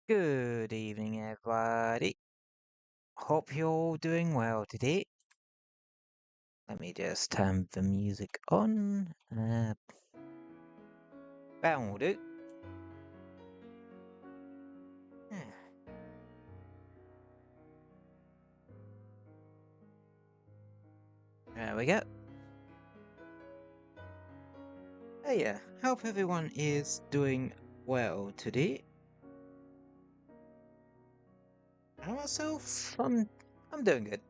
Good evening, everybody. Hope you're all doing well today. Let me just turn the music on. That will do. There we go. Hey, yeah. Hope everyone is doing well today. And myself, I'm doing good.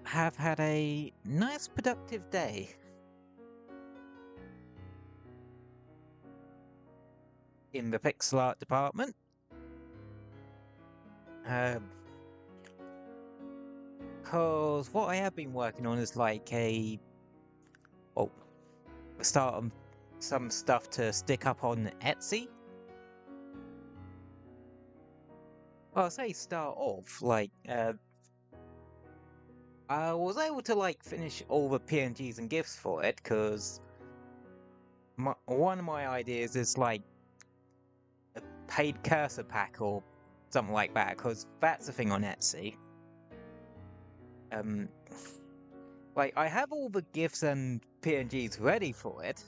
Have had a nice productive day. In the pixel art department. Cause what I have been working on is like start on some stuff to stick up on Etsy. Well, I'll say start off, I was able to, finish all the PNGs and GIFs for it, because one of my ideas is, a paid cursor pack or something like that, because that's a thing on Etsy. I have all the GIFs and PNGs ready for it.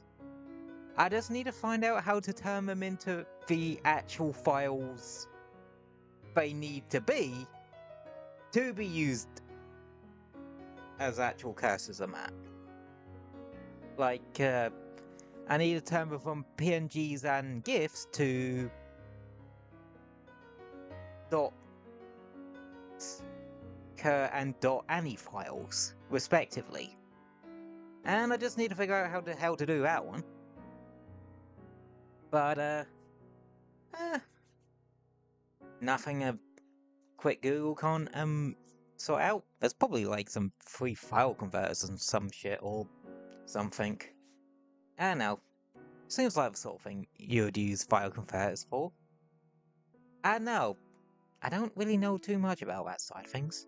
I just need to find out how to turn them into the actual files they need to be used as actual cursors on that. I need to turn them from PNGs and GIFs to .cur and .ani files, respectively. And I just need to figure out how to do that one. But, nothing a quick Google can't, sort out. There's probably, some free file converters and some shit or something. I don't know. Seems like the sort of thing you would use file converters for. I don't know. I don't really know too much about that side of things.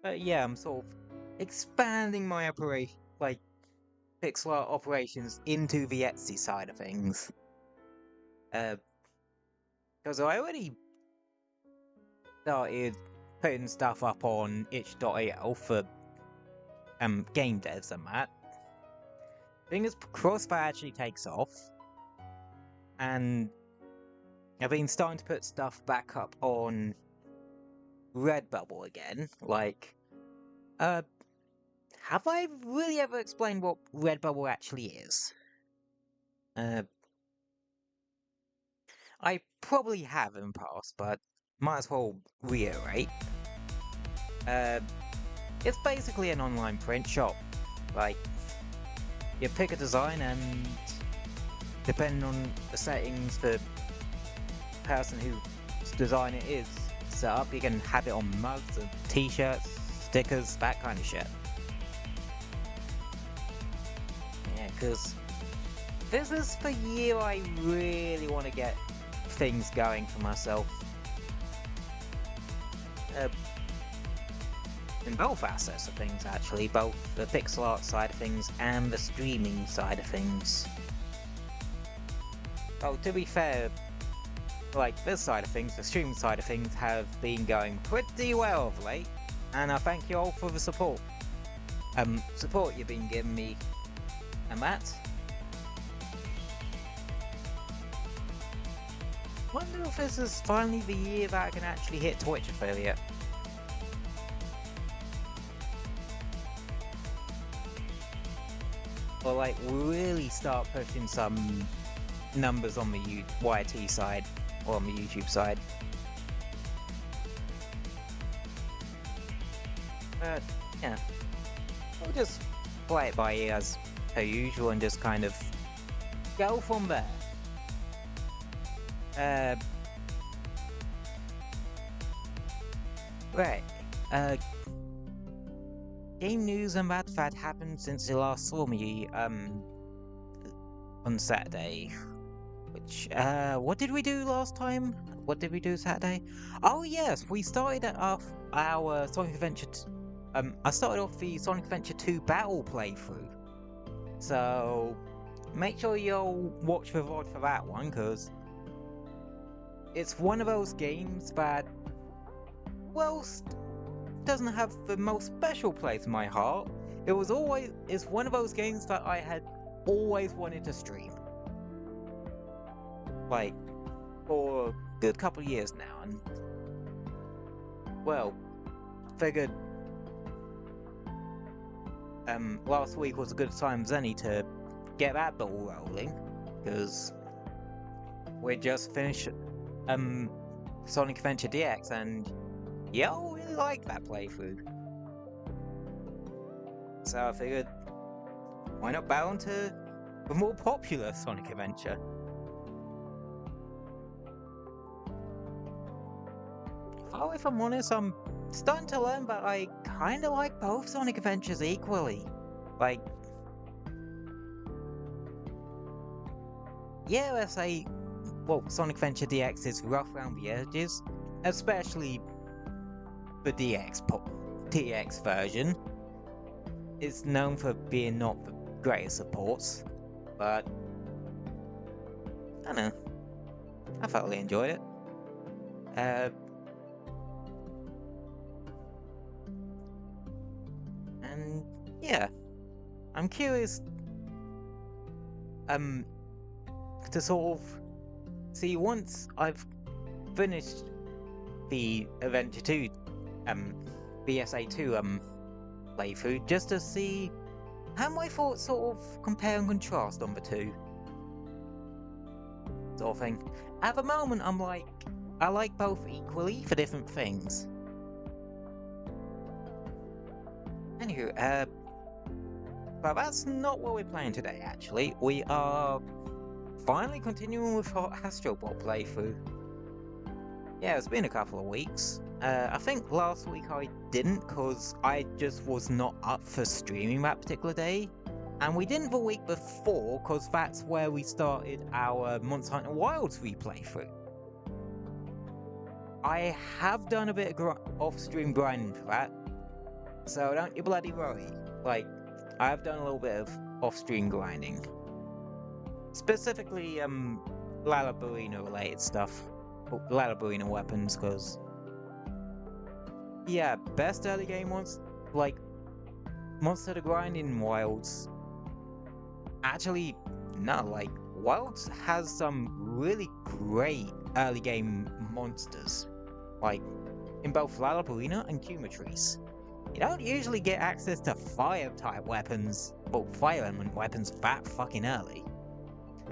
But yeah, I'm sort of expanding my pixel art operations into the Etsy side of things. Because I already started putting stuff up on itch.io for game devs and that. Fingers crossed that actually takes off. And I've been starting to put stuff back up on Redbubble again. Have I really ever explained what Redbubble actually is? I probably have in the past, but might as well reiterate. It's basically an online print shop. You pick a design and depending on the settings the person whose design it is set up, you can have it on mugs and t-shirts, stickers, that kind of shit. Yeah, because this is the year I really want to get things going for myself. In both aspects of things, actually, both the pixel art side of things and the streaming side of things. Oh, to be fair, this side of things, the streaming side of things, have been going pretty well of late, and I thank you all for the support. Support you've been giving me, and that. Wonder if this is finally the year that I can actually hit Twitch affiliate. Or really start pushing some numbers on the YT side, or on the YouTube side. But yeah, we'll just play it by ear as per usual and just kind of go from there. Right. Game news and that happened since you last saw me on Saturday. Which what did we do last time? What did we do Saturday? Oh yes, we started our Sonic Adventure I started off the Sonic Adventure 2 battle playthrough. So make sure you'll watch the VOD for that one, because it's one of those games that, whilst doesn't have the most special place in my heart, it's one of those games that I had always wanted to stream. Like, for a good couple of years now, and well, figured last week was a good time as any to get that ball rolling, because we just finished Sonic Adventure DX, and yeah, I really like that playthrough. So I figured, why not bow into the more popular Sonic Adventure? Oh, if I'm honest, I'm starting to learn that I kinda like both Sonic Adventures equally. Like, yeah, let's say, well, Sonic Adventure DX is rough around the edges, especially the DX version. It's known for being not the greatest of ports, but I don't know, I thoroughly enjoyed it. And yeah, I'm curious to sort of see, once I've finished the Adventure 2 BSA 2 playthrough, just to see how my thoughts sort of compare and contrast on the two, sort of thing. At the moment, I like both equally for different things. Anywho, but that's not what we're playing today, actually. We are finally continuing with our Astro Bot playthrough. Yeah, it's been a couple of weeks. I think last week I didn't, because I just was not up for streaming that particular day. And we didn't the week before, because that's where we started our Monster Hunter Wilds replaythrough. I have done a bit of off-stream grinding for that, so don't you bloody worry. Like, I have done a little bit of off-stream grinding. Specifically, Lalaburina related stuff. Lalaburina weapons, because yeah, best early game ones, like Monster to grind in Wilds. Actually, no, like Wilds has some really great early game monsters, like in both Lalaburina and Cumatrice. You don't usually get access to fire type weapons, well, fire element weapons that fucking early,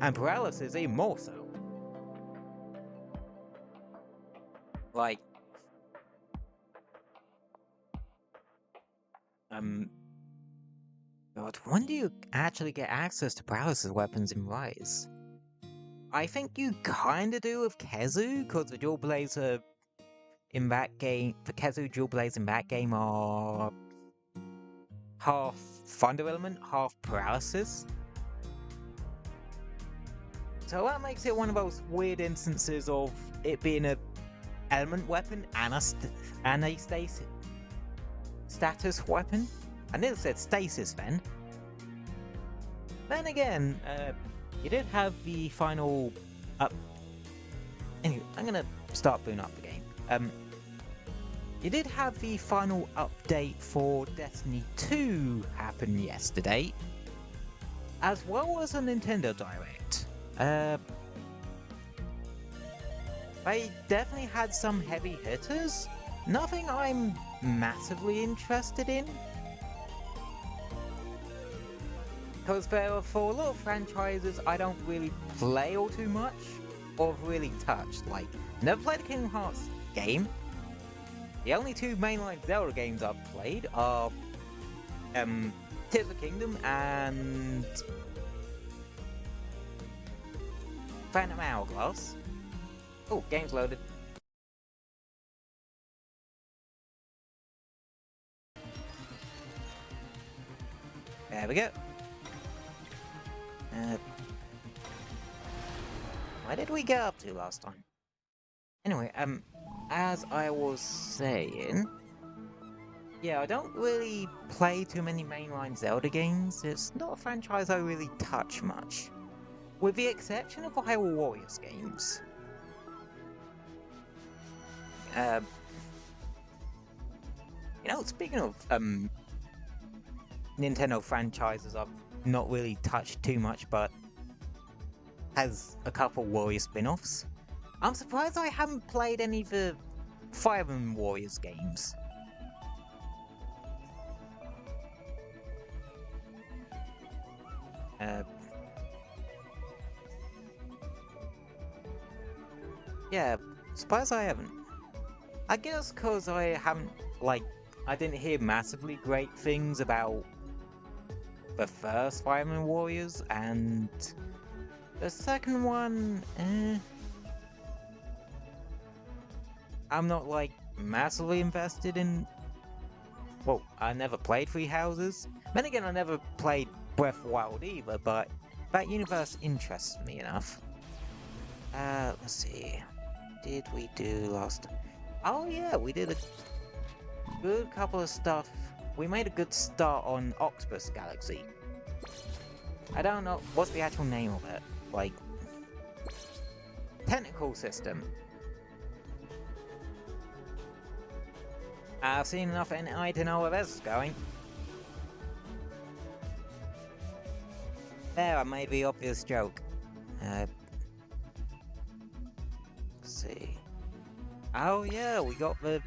and paralysis even more so. Like, God, when do you actually get access to paralysis weapons in Rise? I think you kinda do with Kezu, because the dual blades are in that game. The Kezu dual blades in that game are half thunder element, half paralysis. So that makes it one of those weird instances of it being a element weapon and a status weapon. I nearly said stasis then. Then again, you did have the final Anyway, I'm gonna start booting up the game. You did have the final update for Destiny 2 happen yesterday, as well as a Nintendo Direct. They definitely had some heavy hitters. Nothing I'm massively interested in, because for a lot of franchises I don't really play all too much, or have really touched. Like, never played a Kingdom Hearts game. The only two mainline Zelda games I've played are Tears of the Kingdom and Phantom Hourglass. Oh, game's loaded. There we go. Where did we get up to last time? Anyway, as I was saying, Yeah, I don't really play too many mainline Zelda games. It's not a franchise I really touch much. With the exception of the Hyrule Warriors games. Uh, speaking of Nintendo franchises I've not really touched too much, but has a couple Warrior spin-offs. I'm surprised I haven't played any of the Fire Emblem Warriors games. Yeah, surprised I haven't. I guess because I haven't, I didn't hear massively great things about the first Fire Emblem Warriors, and the second one, I'm not, massively invested in... Well, I never played Three Houses. Then again, I never played Breath of the Wild either, but that universe interests me enough. Let's see. Did we do last... Oh yeah, we did a good couple of stuff. We made a good start on Octopus Galaxy. I don't know, what's the actual name of it? Technical system. I've seen enough NI to know where this is going. There, I made the obvious joke. Let's see. Oh yeah, we got the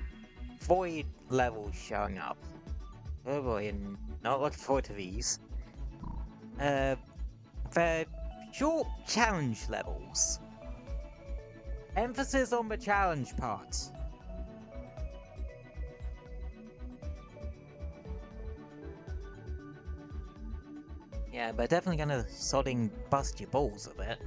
void levels showing up. Oh boy, and not looking forward to these. They're short challenge levels. Emphasis on the challenge part. Yeah, but definitely gonna sodding bust your balls a bit.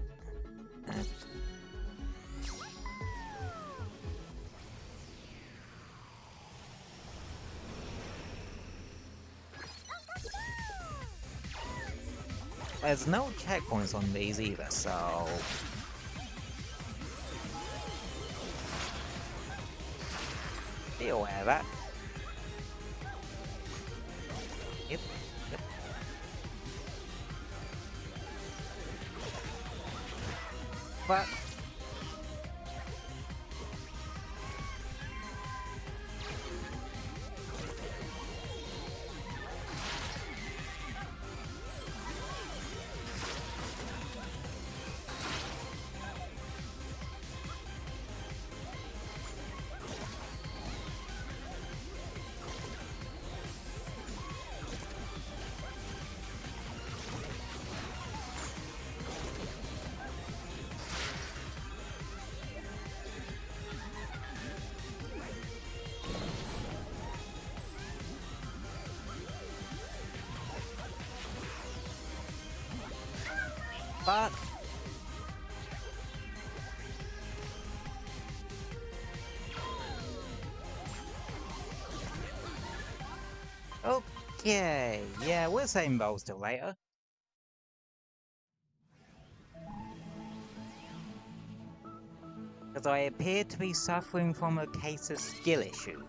There's no checkpoints on these either, so... Be aware of that. Yep. But... But... Okay, yeah, we're saving those till later. Because I appear to be suffering from a case of skill issue.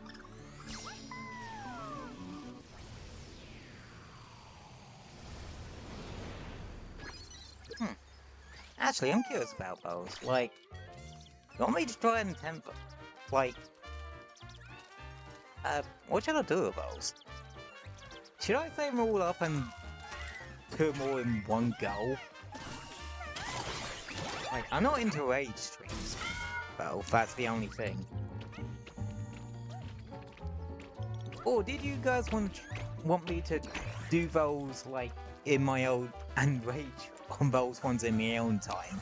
Actually, I'm curious about those. You want me to try and temper? What should I do with those? Should I save them all up and put them all in one go? I'm not into rage streams, though, that's the only thing. Or did you guys want me to do those, in my own, and rage on those ones in my own time?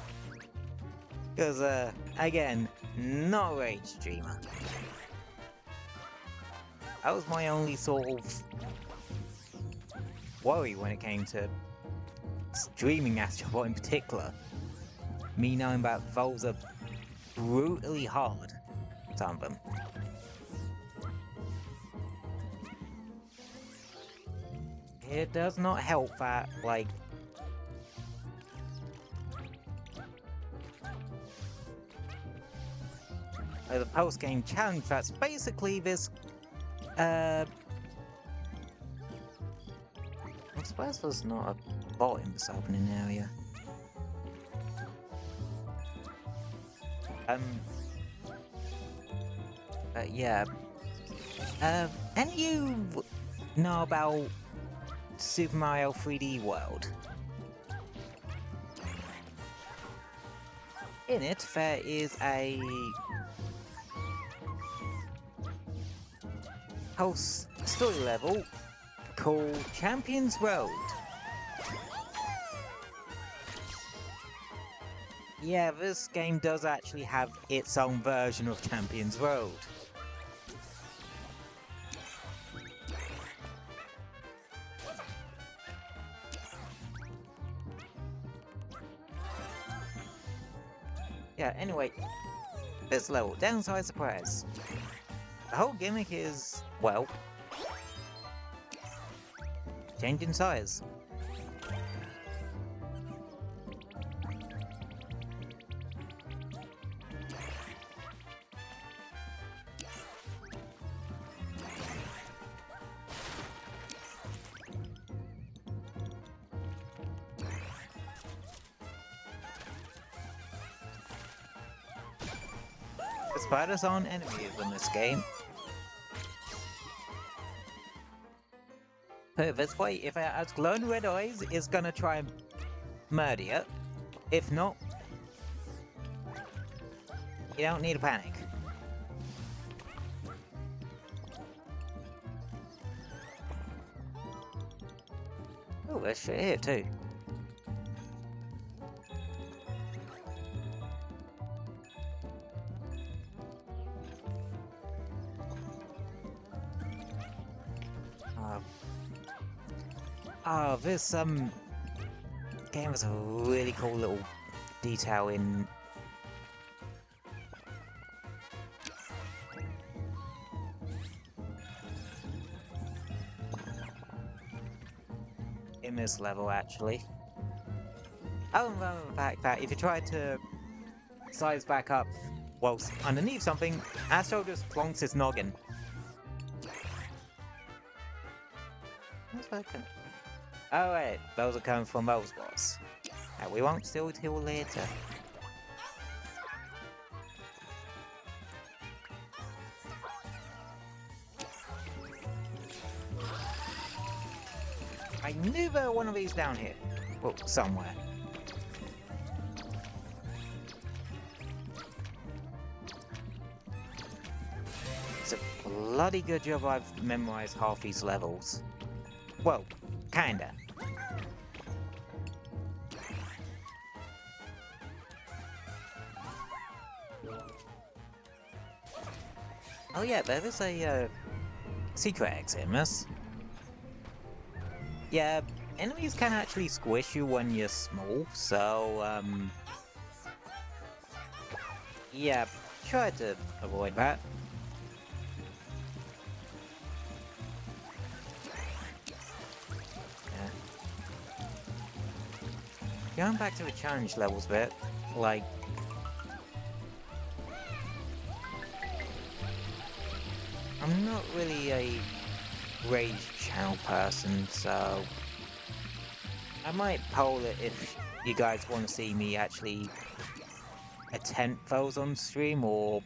Because, again, not a rage streamer. That was my only sort of worry when it came to streaming Astro Bot in particular. Me knowing that those are brutally hard, some of them. It does not help that, the post-game challenge, that's basically this, suppose there's not a bot in this opening area. Yeah. And you know about Super Mario 3D World? In it, there is a whole story level called Champions Road. Yeah, this game does actually have its own version of Champions Road. Yeah, anyway, this level, downside surprise. The whole gimmick is, well, changing size. The spiders aren't enemies in this game. Put it this way, if it has glowing red eyes, it's gonna try and murder you. If not, you don't need to panic. Oh, there's shit here too. Oh, this game has a really cool little detail in this level actually. Other than the fact that if you try to size back up whilst underneath something, Astro just plonks his noggin. What's that? Oh wait, those are coming from those bots. We won't steal till later. I knew there were one of these down here. Well, somewhere. It's a bloody good job I've memorized half these levels. Well, kinda. Oh yeah, there is a secret exit in this. Yeah, enemies can actually squish you when you're small, so yeah, try to avoid that. Going back to the challenge levels bit, like... I'm not really a Rage channel person, so... I might poll it if you guys want to see me actually attempt those on stream, or...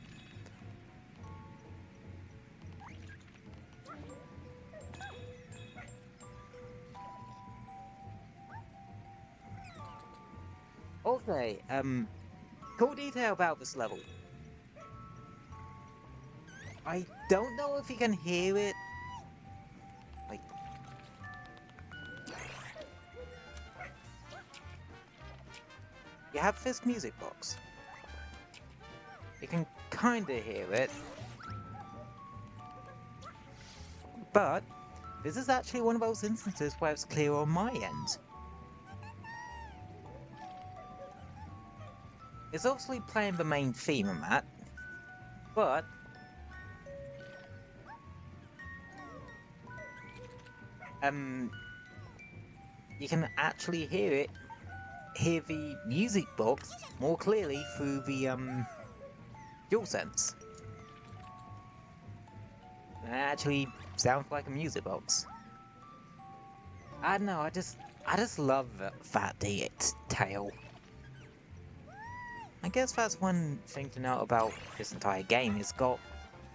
Okay, cool detail about this level. I don't know if you can hear it. Like, you have this music box. You can kinda hear it. But this is actually one of those instances where it's clear on my end. It's obviously playing the main theme in that, but you can actually hear the music box more clearly through the DualSense. It actually sounds like a music box. I don't know, I just love that detail. I guess that's one thing to note about this entire game. It's got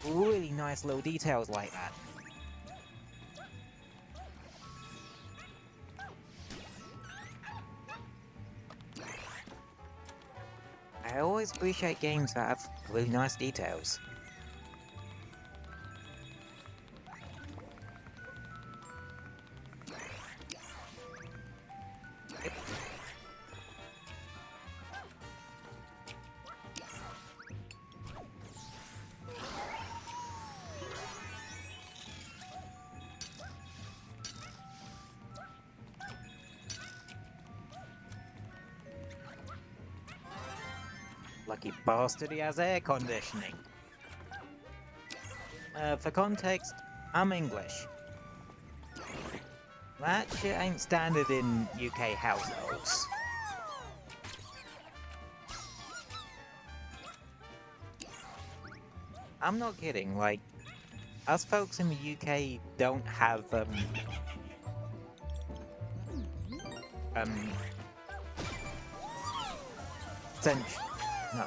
really nice little details like that. I always appreciate games that have really nice details. Yep. Lucky bastard, he has air conditioning. For context, I'm English. That shit ain't standard in UK households. I'm not kidding, like, us folks in the UK don't have,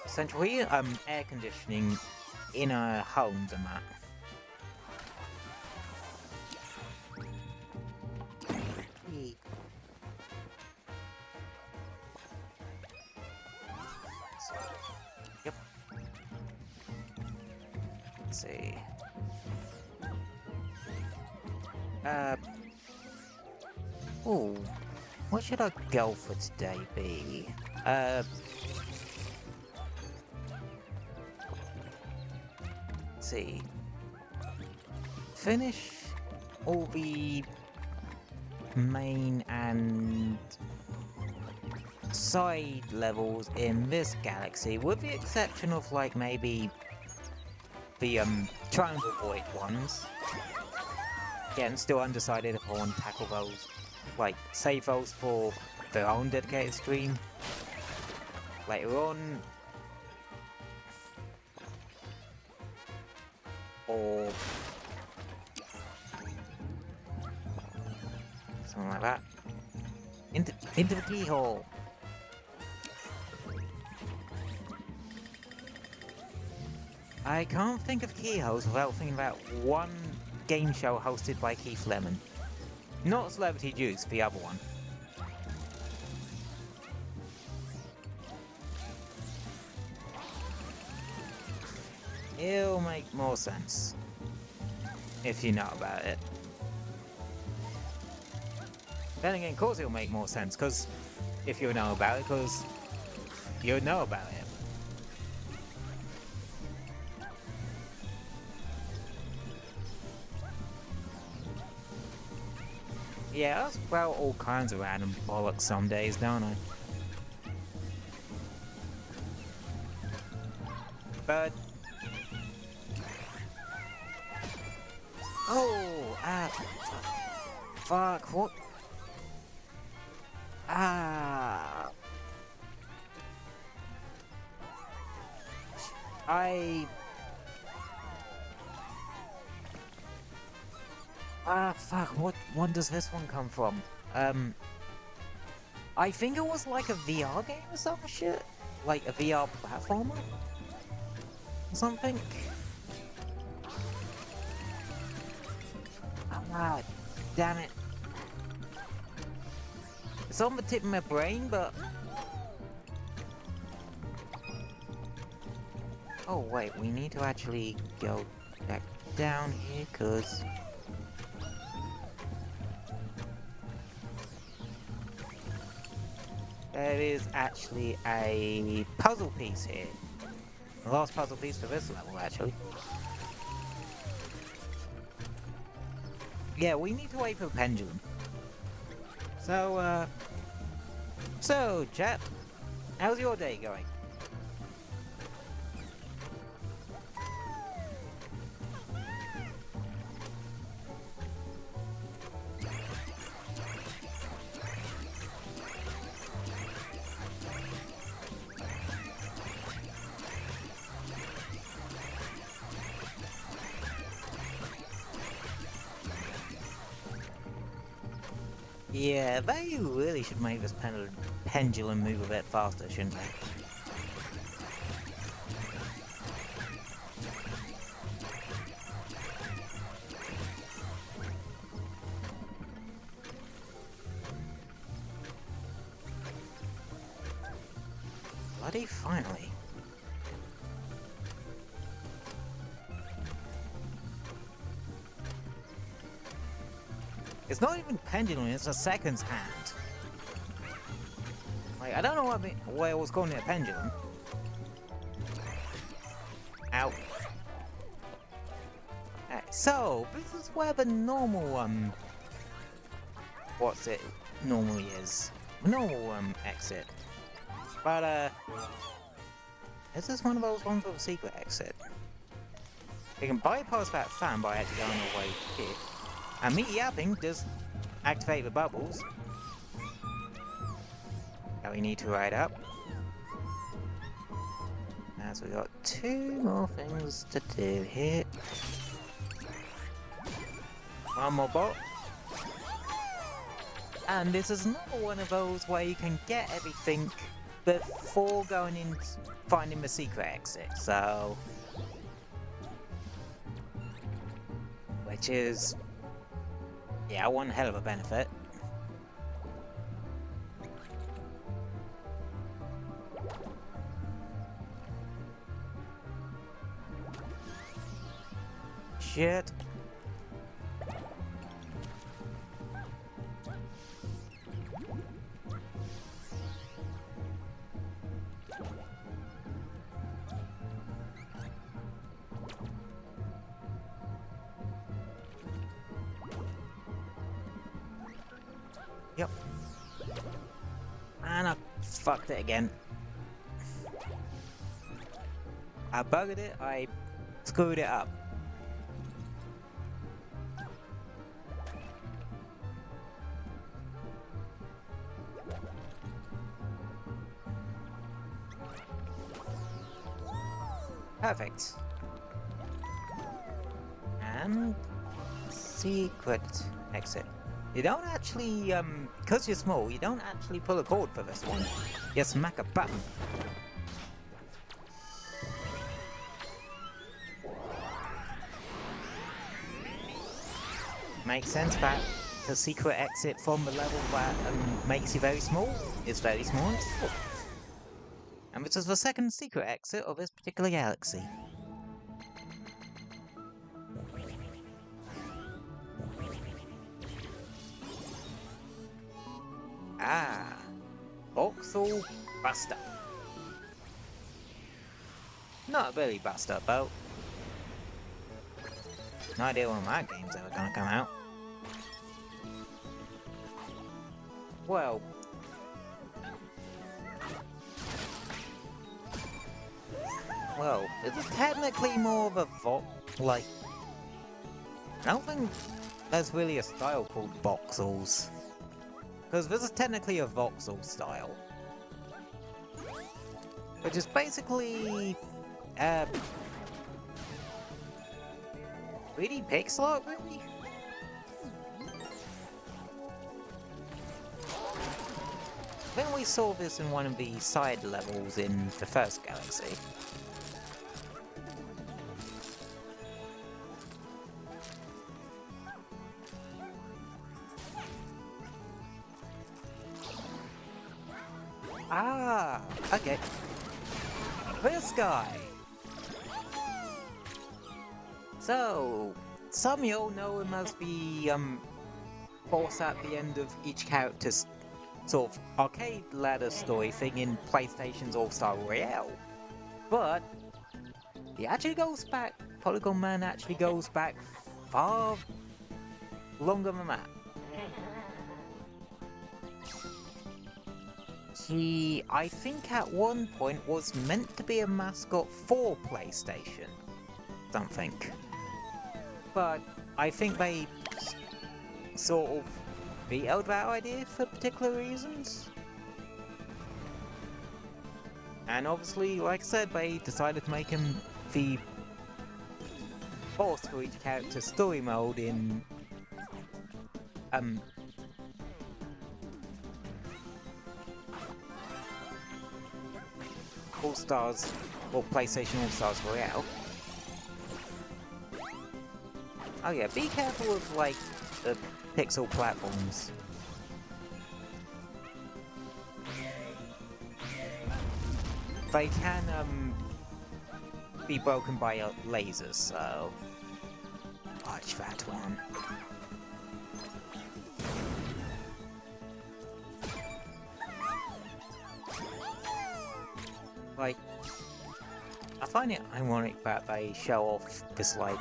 central air conditioning in our homes and that. Yep. Let's see. Oh, what should our goal for today be? Let's see. Finish all the main and side levels in this galaxy, with the exception of like maybe the triangle void ones. Again, still undecided if I want to tackle those, like save those for their own dedicated stream later on, or something like that. Into the keyhole. I can't think of keyholes without thinking about one game show hosted by Keith Lemon. Not Celebrity Juice, the other one. It'll make more sense if you know about it. Then again, of course it'll make more sense, because if you know about it, because you know about it. Yeah, I sprout all kinds of random bollocks some days, don't I? But... oh! Fuck, what? Fuck, what one does this one come from? I think it was like a VR game or some shit? Like a VR platformer? Or something? Ah, damn it. It's on the tip of my brain, but... oh wait, we need to actually go back down here, cause... there is actually a puzzle piece here. The last puzzle piece for this level, actually. Yeah, we need to wait for the pendulum. So, chat, how's your day going? Yeah, they really should make this pendulum move a bit faster, shouldn't they? Bloody finally. It's not even pendulum, it's a seconds hand. Like, I don't know why I was calling it a pendulum. Ow. So, this is where the normal, what's it normally is. Normal, exit. But, this is one of those ones with a secret exit. You can bypass that fan by actually going all the way here. And me yapping does activate the bubbles. Now we need to ride up. As we got 2 more things to do here. One more bot. And this is another one of those where you can get everything before going in finding the secret exit. So, which is, yeah, one hell of a benefit. Shit. Yep. And I fucked it again. I buggered it, I screwed it up. Perfect. And secret exit. You don't actually, because you're small, you don't actually pull a cord for this one. You smack a button. Makes sense that the secret exit from the level that makes you very small is very small. And this is the second secret exit of this particular galaxy. Ah, Voxel Buster. Not a Billy Buster boat. No idea when my game's ever gonna come out. Well, it's technically more of a like, I don't think there's really a style called voxels. Because this is technically a voxel style. Which is basically, 3D pixelart, really? I think we saw this in one of the side levels in the first galaxy. Ah, okay. This guy! So, some of y'all know him as the, boss at the end of each character's sort of arcade ladder story thing in PlayStation's All-Star Royale. But, he actually goes back, Polygon Man actually goes back far longer than that. He, I think at one point, was meant to be a mascot for PlayStation. Something. But I think they sort of vetoed that idea for particular reasons. And obviously, like I said, they decided to make him the boss for each character's story mode in All-Stars or PlayStation All-Stars Royale. Oh yeah, be careful with like the pixel platforms. They can be broken by lasers, so watch that one. Like, I find it ironic that they show off this, like,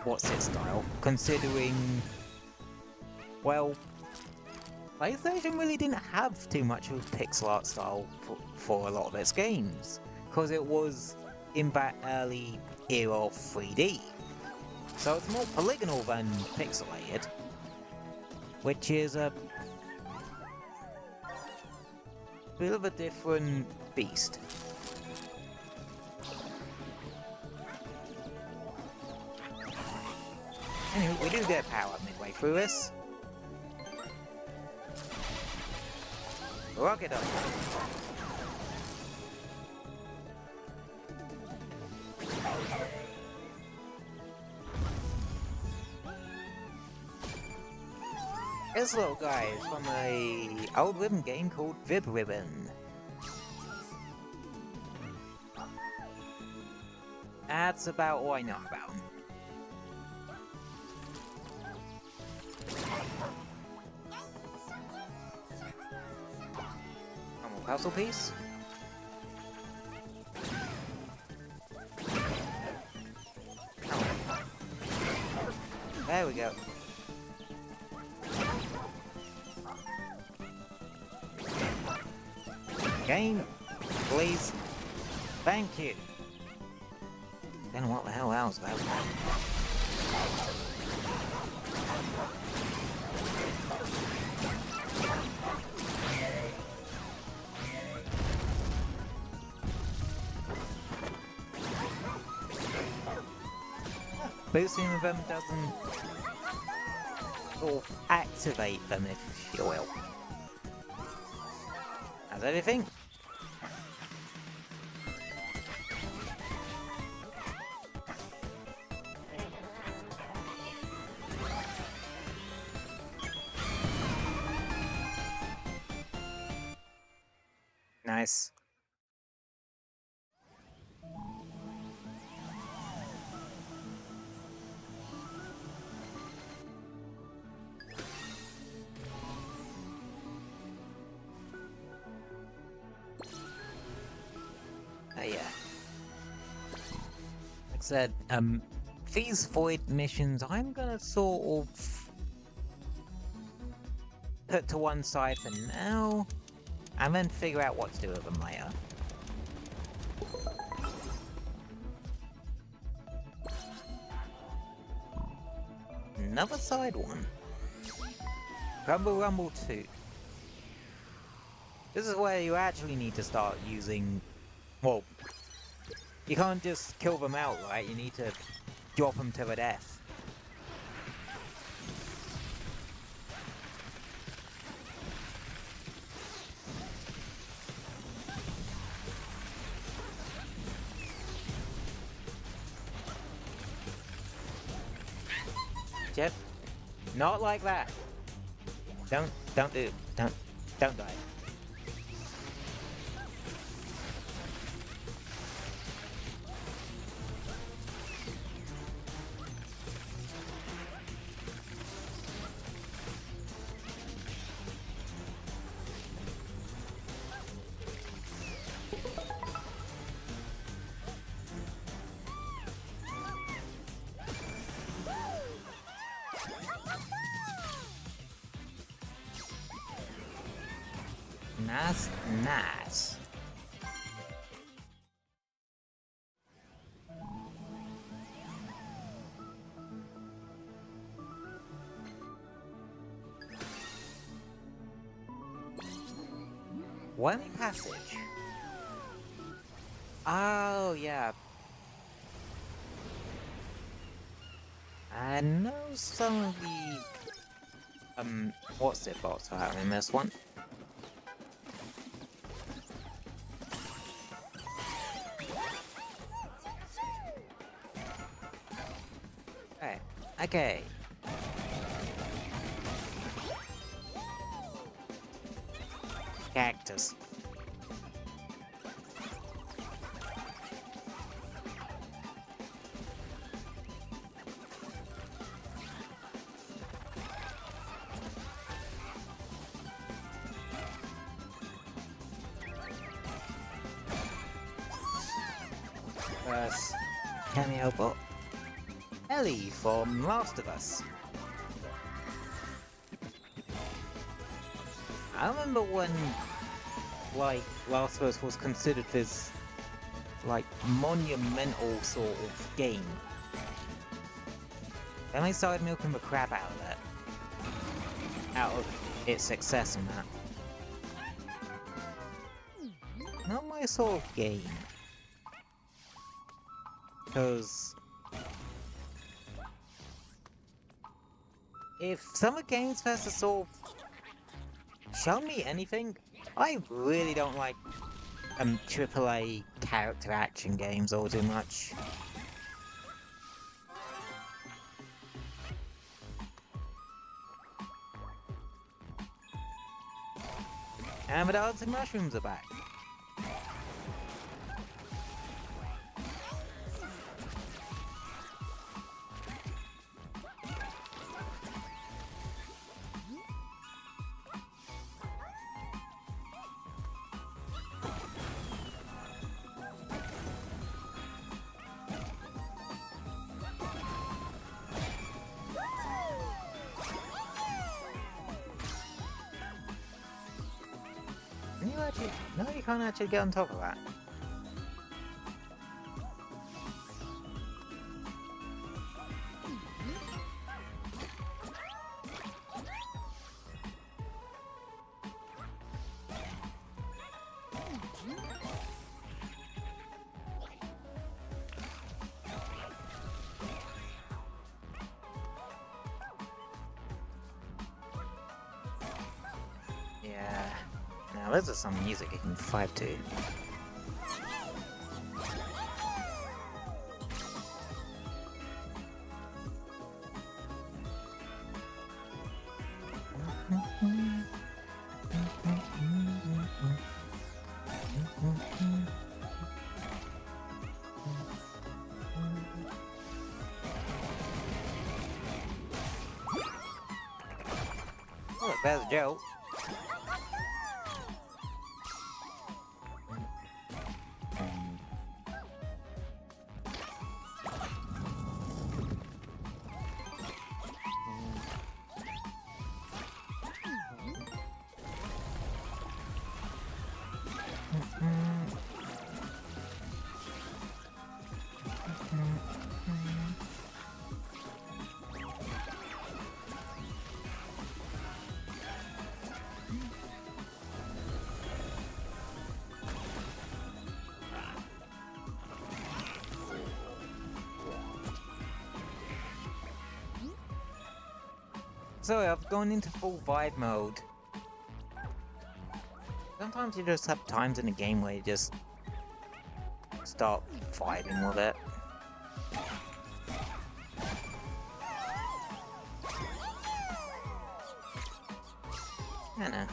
what's it style, considering, well, PlayStation really didn't have too much of a pixel art style for a lot of its games, because it was in that early era of 3D. So it's more polygonal than pixelated, which is a bit of a different beast. Anyway, we do get power midway through this. Rock it up. This little guy is from a old ribbon game called Vib Ribbon. That's about all I know about him. One more puzzle piece. Oh. There we go. Game, please. Thank you. Don't know what the hell that was about. Boosting them doesn't sort of activate them, if you will. How's everything? Nice. Yeah. Like I said, these void missions I'm gonna sort of put to one side for now, and then figure out what to do with them later. Another side one. Rumble Rumble 2. This is where you actually need to start using... Well, you can't just kill them outright, you need to drop them to the death. Jeff, not like that. Don't die. Nice, nice. Wormy Passage. Oh, yeah. I know some of the... what's it bots are in this one? Okay. Cactus. First, cameo bot. Ellie from Last of Us. I remember when, like, Last of Us was considered this, like, monumental sort of game. Then they started milking the crap out of it. Out of its success and that. Not my sort of game. Because if Summer Games Fest has sort of shown me anything, I really don't like AAA character action games all too much. And the dancing mushrooms are back. No, you can't actually get on top of that. Yeah. Now this is some music you can vibe to. Oh, there's Joe. So I've gone into full vibe mode. Sometimes you just have times in a game where you just start vibing with it. I know.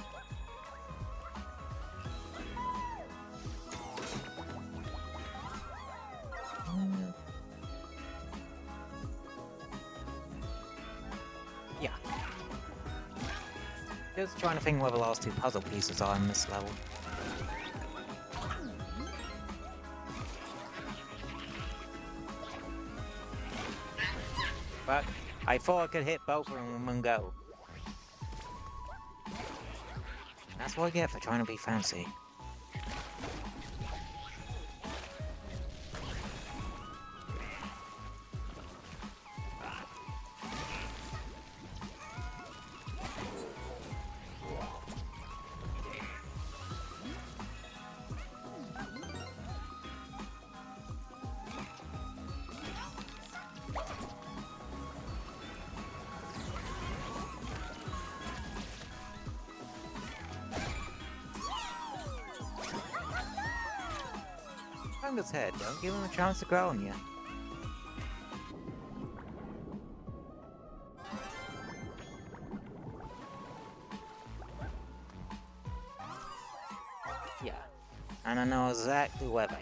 Yeah. Just trying to think where the last two puzzle pieces are in this level. But I thought I could hit both of them in one go. That's what I get for trying to be fancy. Fungus head, don't give him a chance to grow on you. Yeah, and I know exactly where they are.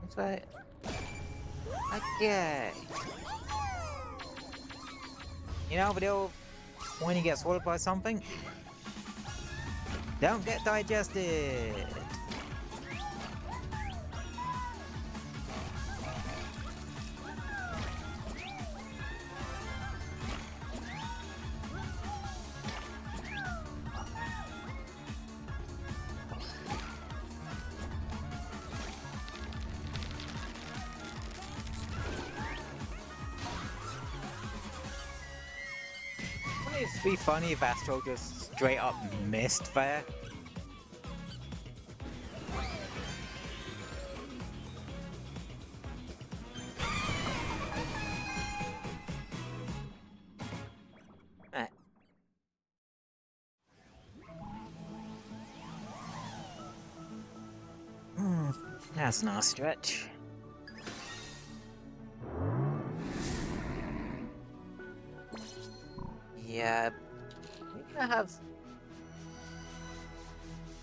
That's right. Okay. You know, but when you get swallowed by something, don't get digested. Wouldn't it be funny if Astro just straight up missed there? That's not a stretch. Yeah, you're gonna have...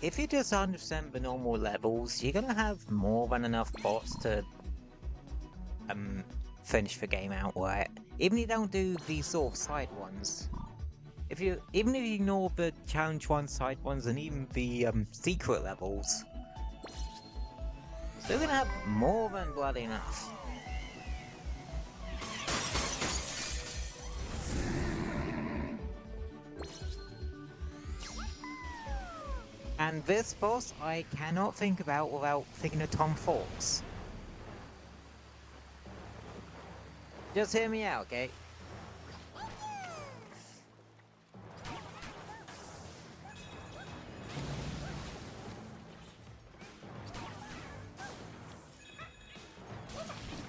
If you just understand the normal levels, you're gonna have more than enough bots to finish the game outright. Even if you don't do these sort of side ones. Even if you ignore the challenge one, side ones, and even the secret levels, still gonna have more than bloody enough. And this boss I cannot think about without thinking of Tom Fawkes. Just hear me out, okay?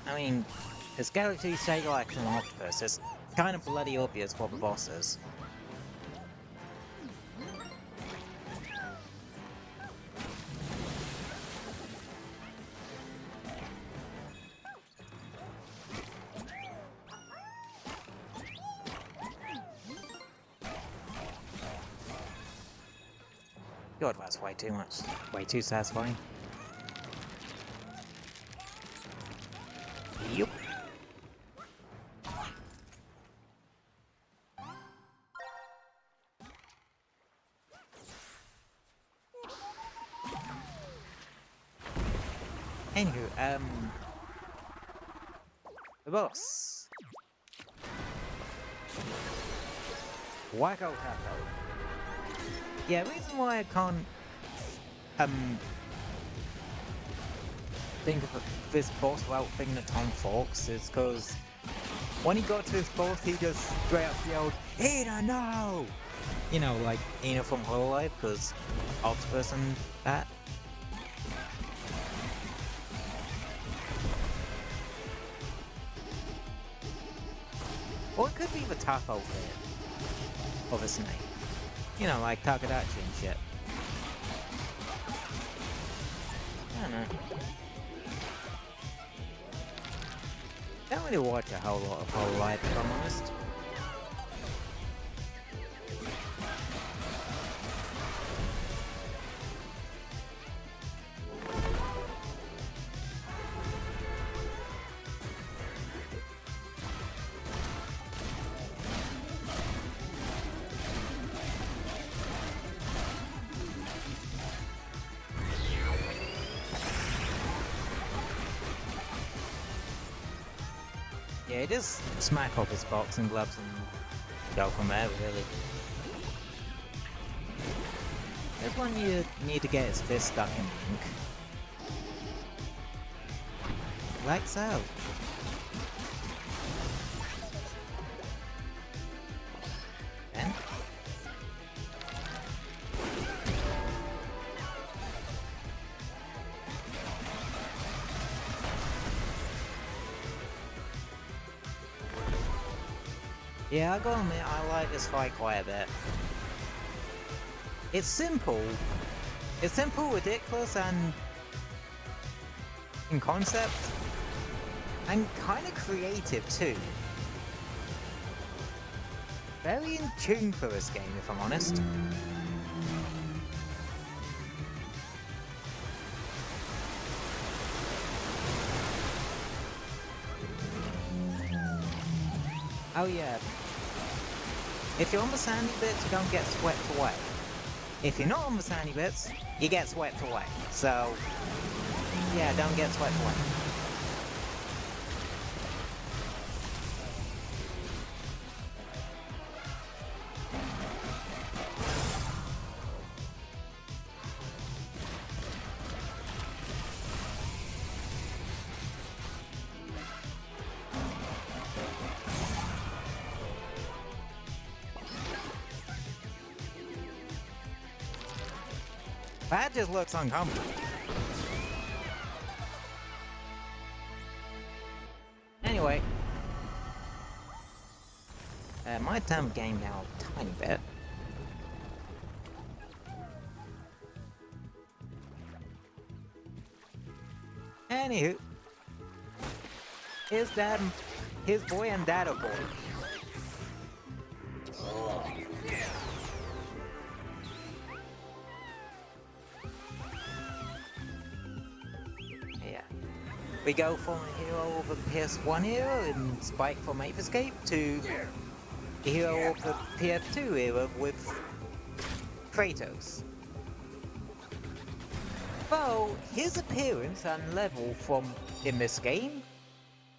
I mean, this Galaxy Sega Action Octopus is kind of bloody obvious what the boss is. God, that's way too much. Way too satisfying. Yup. Anywho, the boss. Wacko Taco. Yeah, the reason why I can't think of this boss without thinking of Tom Fawkes is because when he got to this boss, he just straight up yelled, "Ina, no!" You know, like Ina from Hololive, because Octopus and that. Or it could be the taco bit of a snake. You know, like Takadachi and shit. I don't know. Don't really watch a whole lot of Hololive, if I'm honest. Yeah, just smack off his boxing gloves and go from there, really. This one you need to get his fist stuck in ink. Like so. Then. Yeah, I gotta admit, I like this fight quite a bit. It's simple. It's simple, ridiculous, and in concept, and kind of creative too. Very in tune for this game, if I'm honest. Oh yeah. If you're on the sandy bits, you don't get swept away. If you're not on the sandy bits, you get swept away. So, yeah, don't get swept away. That just looks uncomfortable. Anyway. Might turn the game down a tiny bit. Anywho. His boy and dad are boy. We go from a hero of the PS1 era in Spike from Ape Escape to the hero of the PS2 era with Kratos. Though his appearance and level in this game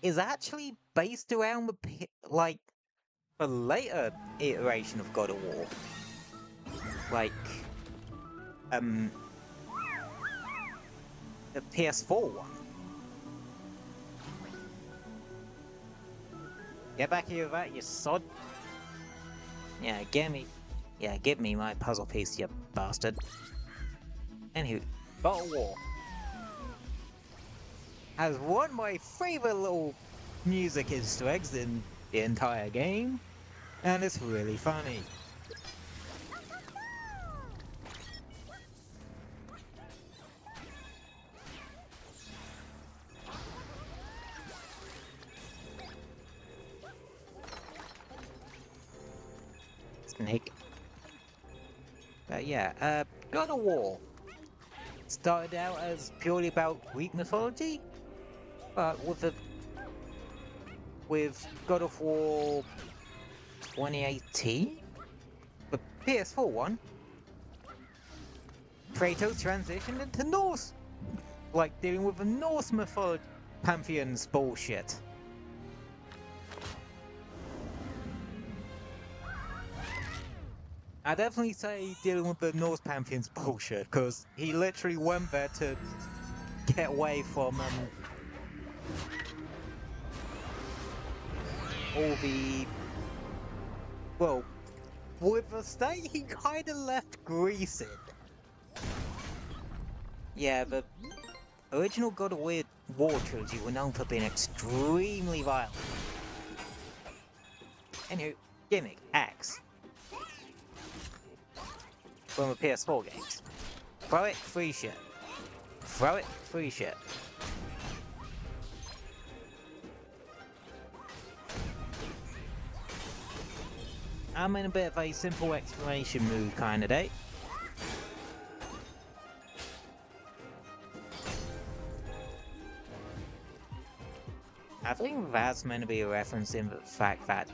is actually based around the later iteration of God of War. Like the PS4 one. Get back here with that, you sod. Yeah, give me my puzzle piece, you bastard. Anywho, God of War has one of my favourite little music Easter eggs in the entire game, and it's really funny. Snake. But yeah, God of War started out as purely about Greek mythology, but with God of War 2018, the PS4 one, Kratos transitioned into Norse, like dealing with the Norse mythology pantheon's bullshit. I definitely say dealing with the Norse Pantheon's bullshit, because he literally went there to get away from all the... Well, with the state he kinda left Greece in. Yeah, the original God of War trilogy were known for being extremely violent. Anywho, gimmick, axe. From the PS4 games. Throw it, free shit. Throw it, free shit. I'm in a bit of a simple exploration mood kind of day. I think that's meant to be a reference in the fact that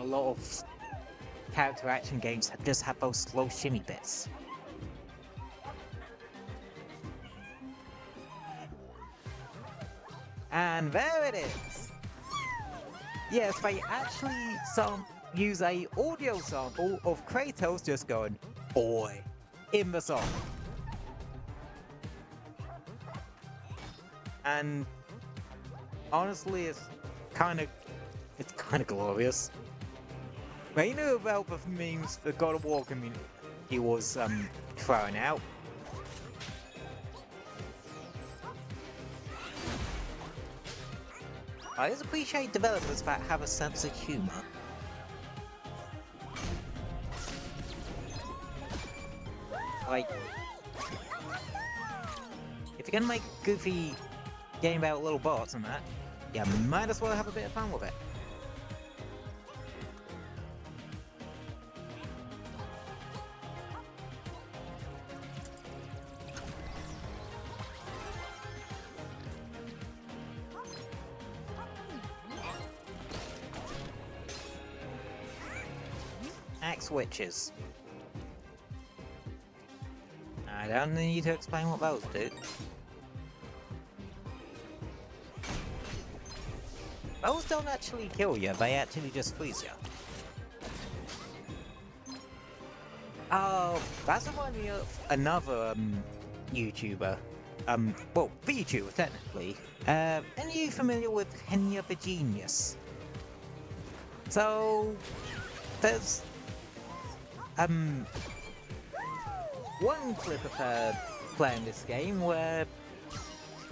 a lot of character action games have just had those slow shimmy bits. And there it is! Yes, they actually use a audio sample of Kratos just going, boy, in the song. And honestly, it's kind of glorious. But you know about the memes the God of War community was throwing out. I just appreciate developers that have a sense of humor. Like, if you're gonna make a goofy game about little bots and that, you might as well have a bit of fun with it. Axe witches. I don't need to explain what those do. Those don't actually kill you, they actually just freeze you. Oh, that's reminding me of another YouTuber. Well, VTuber technically. Are you familiar with Henya the Genius? So, there's one clip of her playing this game where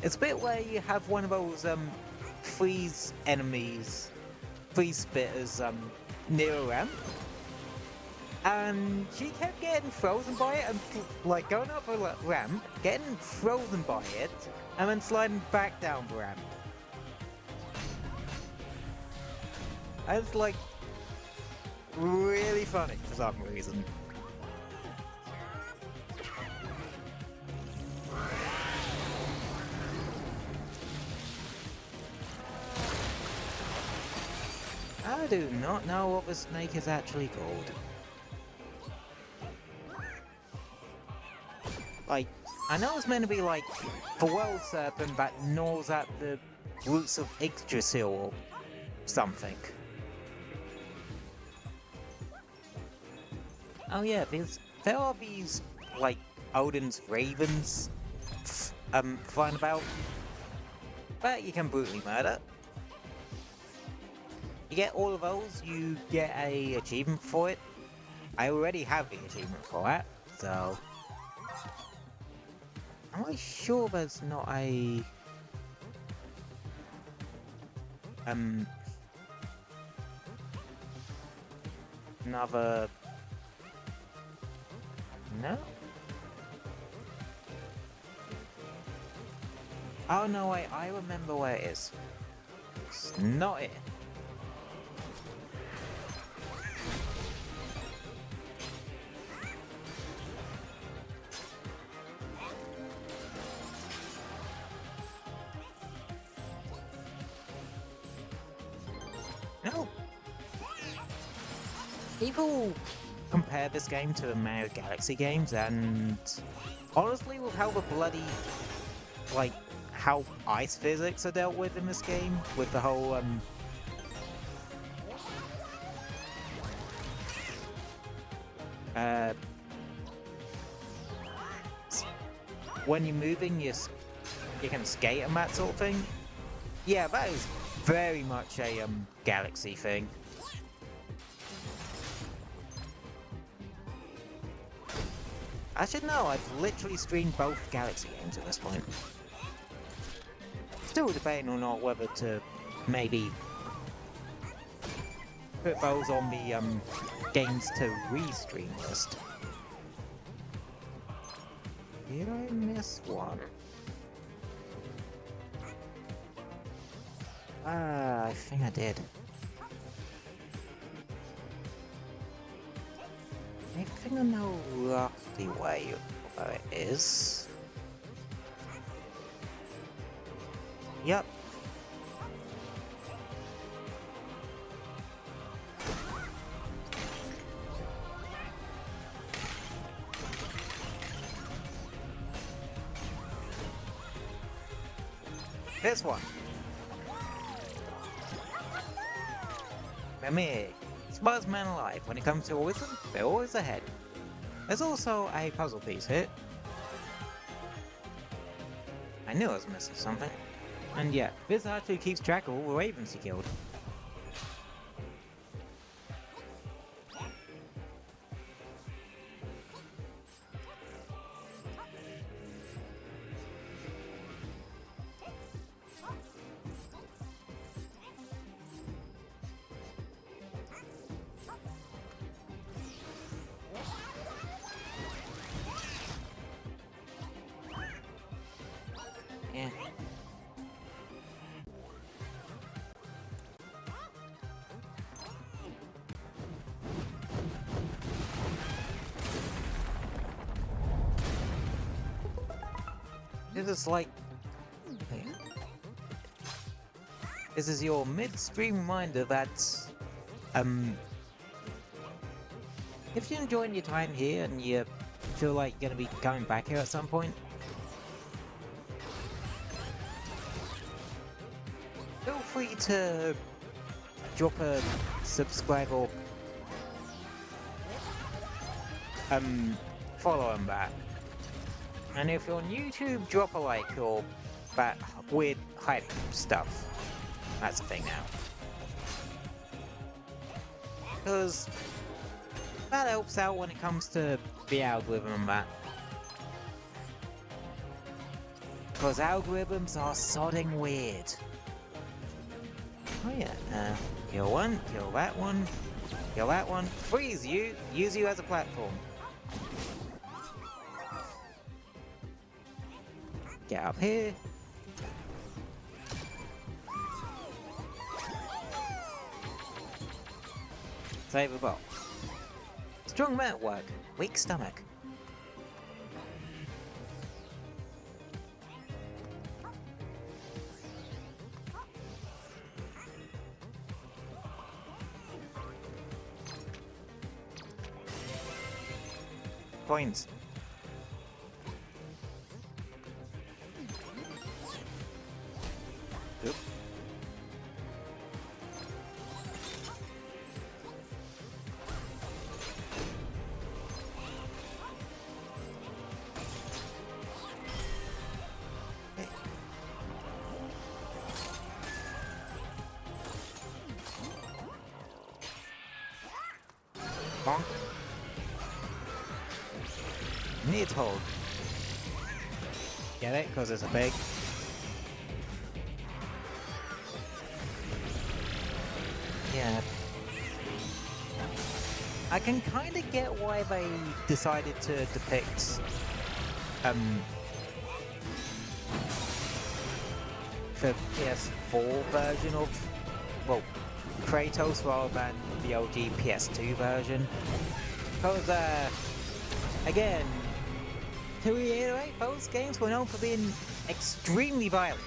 it's a bit where you have one of those freeze enemies, freeze spitters near a ramp, and she kept getting frozen by it and like going up a ramp, getting frozen by it, and then sliding back down the ramp. And it's like really funny for some reason. I do not know what the snake is actually called. Like, I know it's meant to be like the world serpent that gnaws at the roots of Yggdrasil or something. Oh yeah, there are these, like, Odin's ravens flying about that you can brutally murder. You get all of those, you get a achievement for it. I already have the achievement for that, so... Am I sure there's not a... Another... No? Oh no, wait, I remember where it is. It's not it. No. People compare this game to the Mario Galaxy games, and honestly, with how the bloody, like, how ice physics are dealt with in this game, with the whole, when you're moving, you can skate and that sort of thing. Yeah, that is very much a, Galaxy thing. I should know, I've literally streamed both Galaxy games at this point. Still debating on not whether to maybe put those on the games to re-stream list. Did I miss one? I think I did. I think I know roughly where it is. Yep. This one. Remember, smartest man alive. When it comes to wisdom, they're always ahead. There's also a puzzle piece here. I knew I was missing something. And yeah, this actually keeps track of all the ravens he killed. This is like... This is your midstream reminder that... if you're enjoying your time here and you feel like you're gonna be going back here at some point, feel free to drop a subscribe or follow him back. And if you're on YouTube, drop a like or that weird hype stuff. That's a thing now. Because that helps out when it comes to the algorithm and that. Because algorithms are sodding weird. Oh yeah, kill one, kill that one, kill that one. Freeze you! Use you as a platform. Get up here. Cyber Bot. Strong network, weak stomach. Points. Oop. Okay. Bonk. Need hold. Get it? Because it's a big. Yeah. I can kind of get why they decided to depict the PS4 version of, well, Kratos rather than the OG PS2 version. Because again, to reiterate, both games were known for being extremely violent.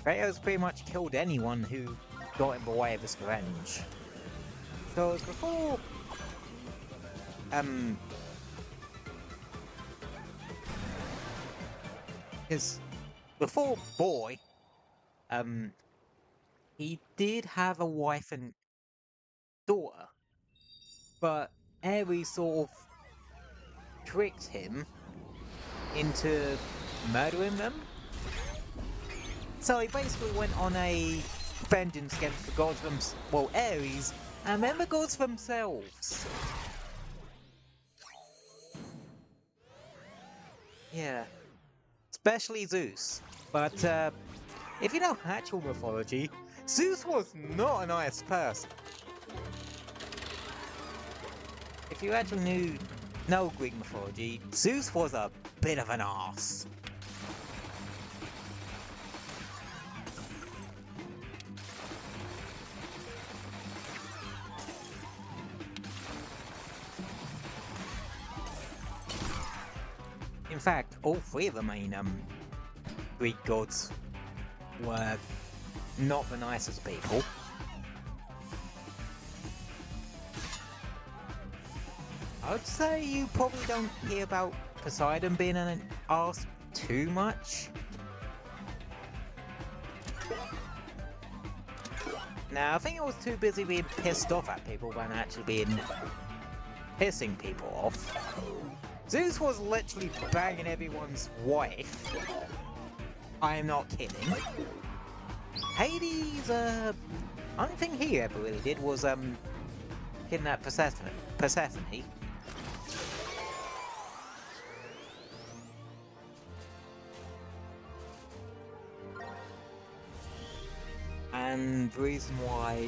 Kratos pretty much killed anyone who got in the way of his revenge. Because before... Because before Boy, he did have a wife and daughter, but Ares sort of tricked him into murdering them. So he basically went on a vengeance against the gods Ares, and then the gods themselves. Yeah. Especially Zeus. But, if you know actual mythology, Zeus was not a nice person. If you actually know Greek mythology, Zeus was a bit of an arse. In fact, all three of the main Greek gods were not the nicest people. I'd say you probably don't hear about Poseidon being an arse too much. Now, I think I was too busy being pissed off at people than actually being pissing people off. Zeus was literally banging everyone's wife. I am not kidding. Hades, only thing he ever really did was, kidnap Persephone. And the reason why...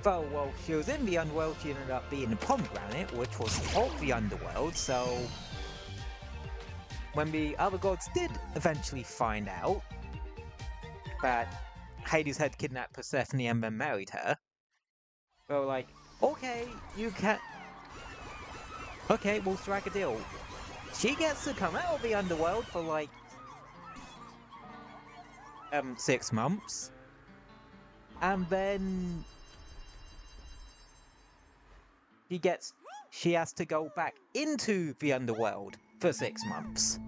well, she was in the underworld, she ended up being a pomegranate, which was of the underworld, so... when the other gods did eventually find out that Hades had kidnapped Persephone and then married her, they were like, Okay, you can... Okay, we'll strike a deal. She gets to come out of the underworld for like... 6 months. And then... She has to go back into the underworld for 6 months.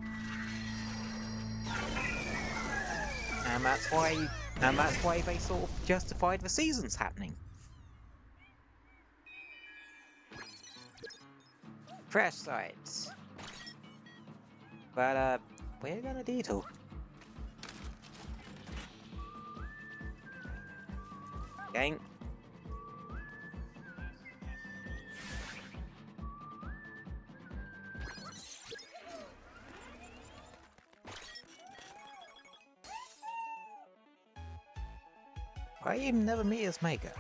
And that's why they sort of justified the seasons happening. Fresh sites. But we're gonna detour. Gang. Why you never meet his maker?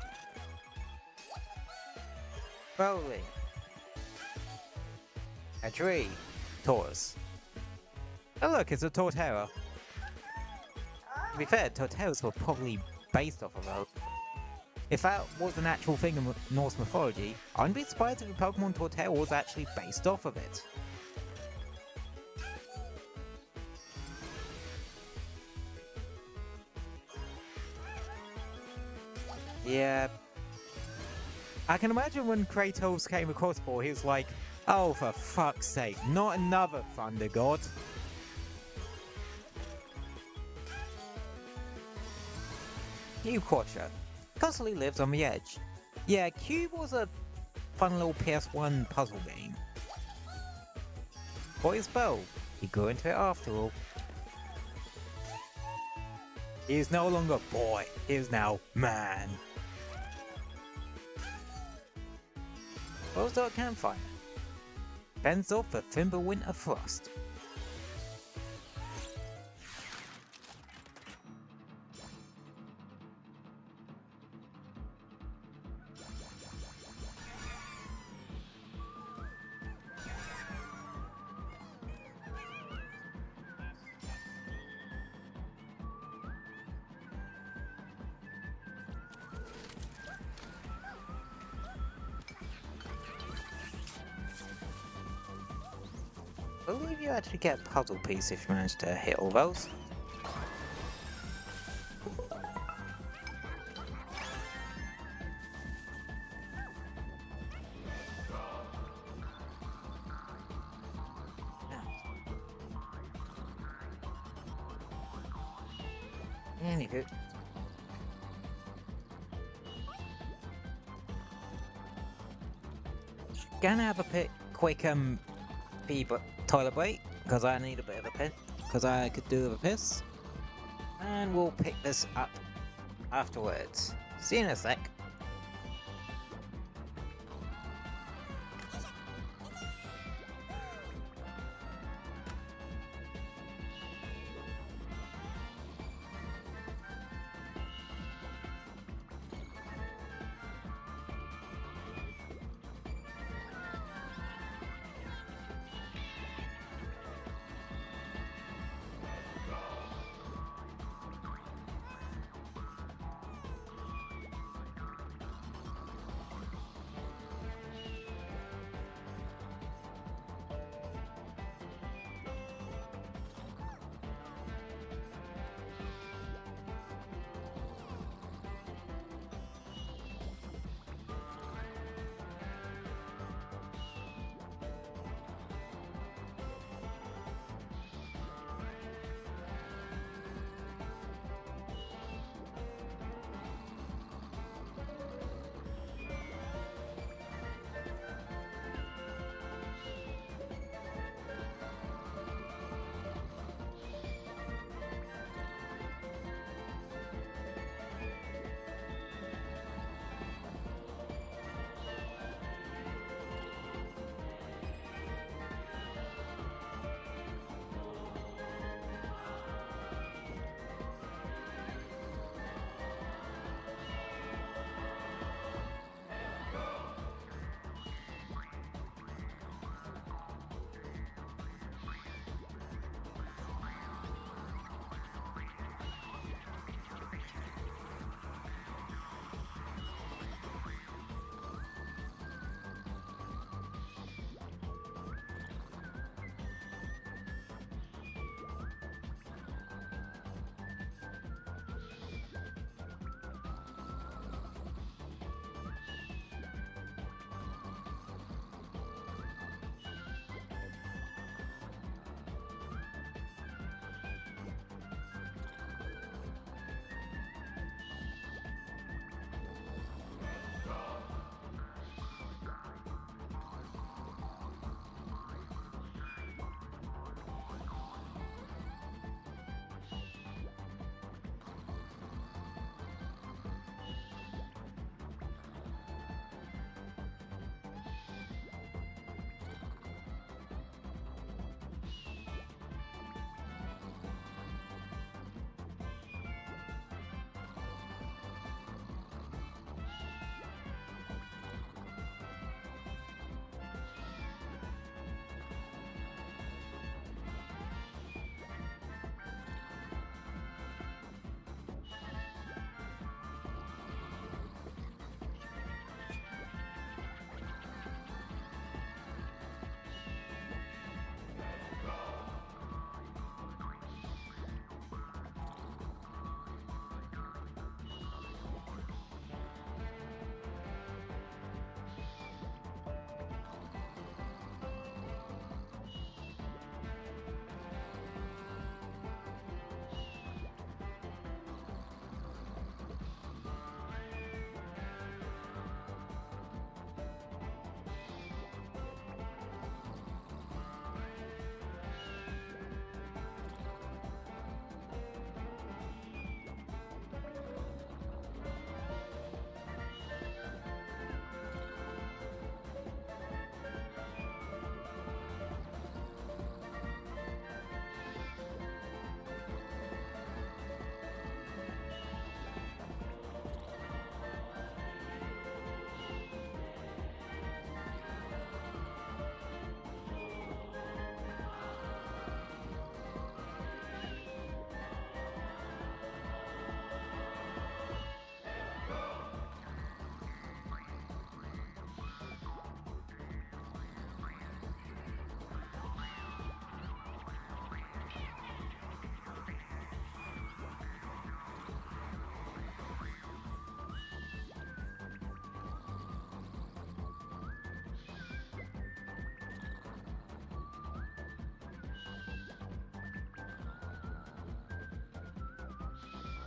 Bowling. A tree. Taurus. Oh look, it's a Torterra. To be fair, Torterras were probably based off of those. If that was an actual thing in Norse mythology, I wouldn't be surprised if the Pokemon Torterra was actually based off of it. Yeah. I can imagine when Kratos came across Ball, he was like, oh, for fuck's sake, not another Thunder God. Cube Quattro constantly lives on the edge. Yeah, Cube was a fun little PS1 puzzle game. Boy's Bow, he grew into it after all. He is no longer boy, he is now man. Rose Dark Campfire. Fends off the Winter Frost. I believe you actually get a puzzle piece if you manage to hit all those. Anywho. Gonna have a quick toilet break, because I need a bit of a piss, because I could do with a piss. And we'll pick this up afterwards. See you in a sec.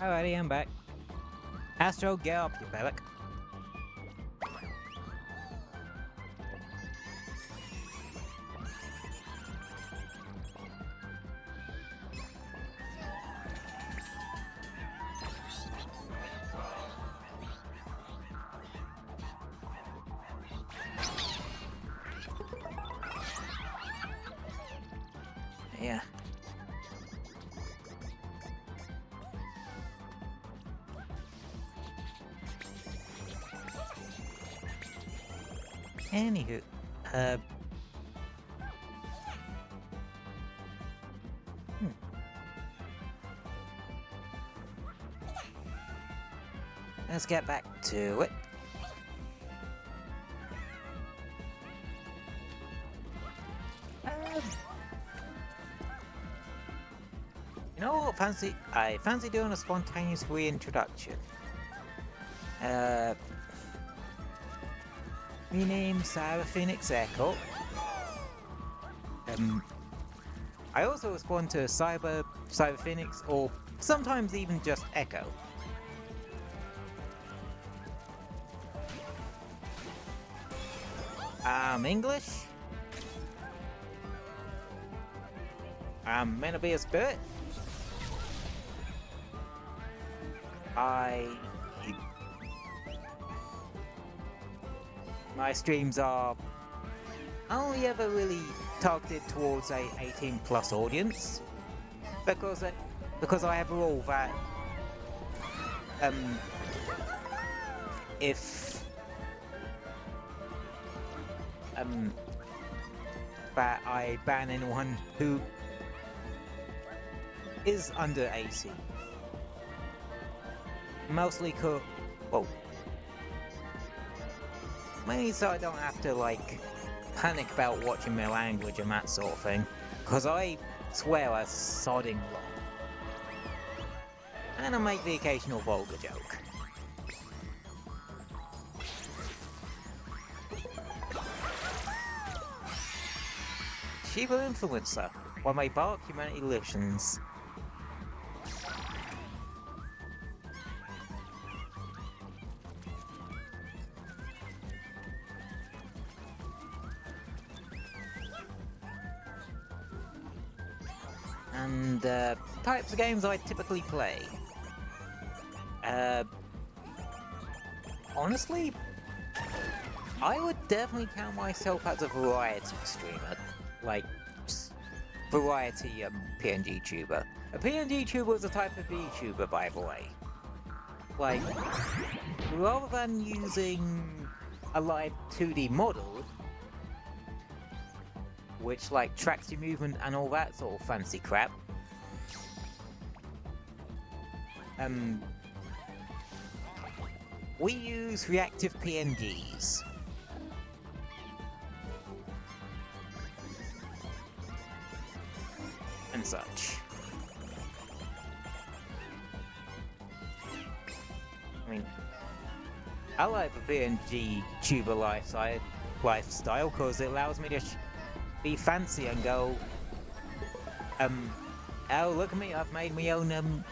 Alrighty, I'm back. Astro, get up, you belloc. Yeah. Anywho, let's get back to it. You know what? I fancy doing a spontaneous reintroduction. Me name's Cyberphnx Echo. I also respond to Cyberphnx, or sometimes even just Echo. I'm English. I'm meant to be a spirit. My streams are only ever really targeted towards a 18+ audience, because I have a rule that if that I ban anyone who is under 18. Mostly mainly so I don't have to like panic about watching my language and that sort of thing, because I swear a sodding lot. And I make the occasional vulgar joke. Shiva Influencer, while my bark humanity listens. And types of games I typically play. Honestly, I would definitely count myself as a variety streamer, like variety PNG tuber. A PNG tuber is a type of VTuber, by the way. Like, rather than using a live 2D model, which like tracks your movement and all that sort of fancy crap, we use reactive PNGs. And such. I mean, I like the PNG tuber lifestyle because it allows me to be fancy and go, oh look at me, I've made my own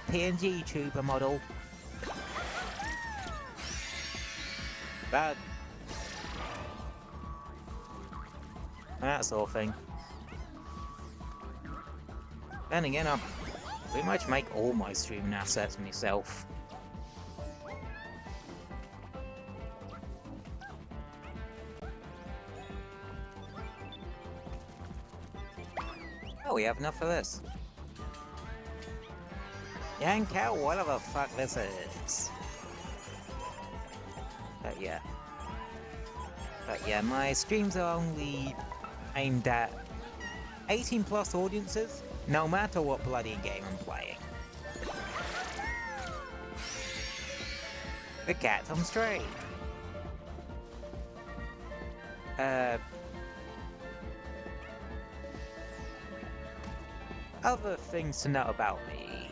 PNG tuber model. That sort of thing. Then again, I pretty much make all my streaming assets myself. Oh, we have enough for this. Yank out whatever the fuck this is. But yeah, my streams are only aimed at 18+ audiences, no matter what bloody game I'm playing. The cat's on straight. Other things to know about me.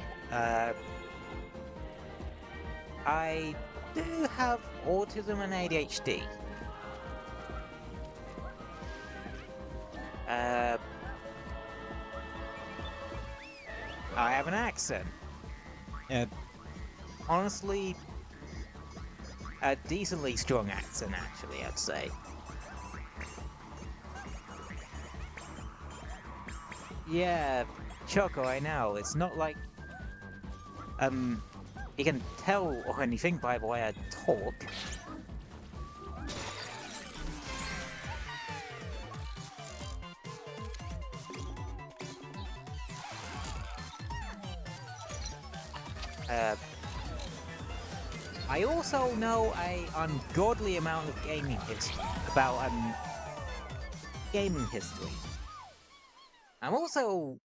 I do have autism and ADHD. I have an accent. honestly, a decently strong accent, actually, I'd say. Yeah, Choco, I know. It's not like, you can tell or anything by the way I talk. I also know a ungodly amount of gaming history about gaming history. I'm also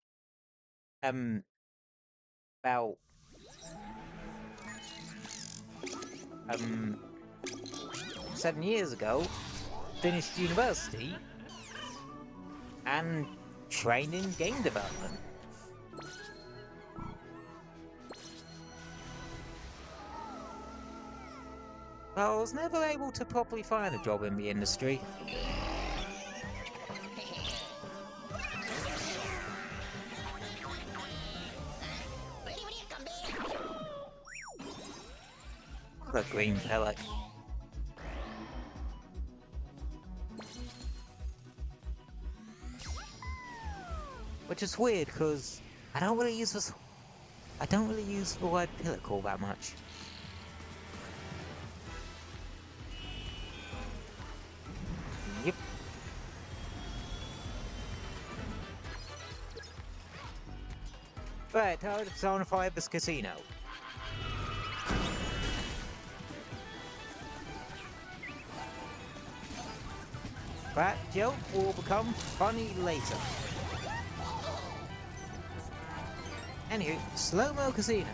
about 7 years ago finished university and trained in game development. But I was never able to properly find a job in the industry. The green pellet. Which is weird because I don't really use the word pellicle that much. Yep. Right, time to personify this casino. That joke will become funny later. Anywho, slow-mo casino.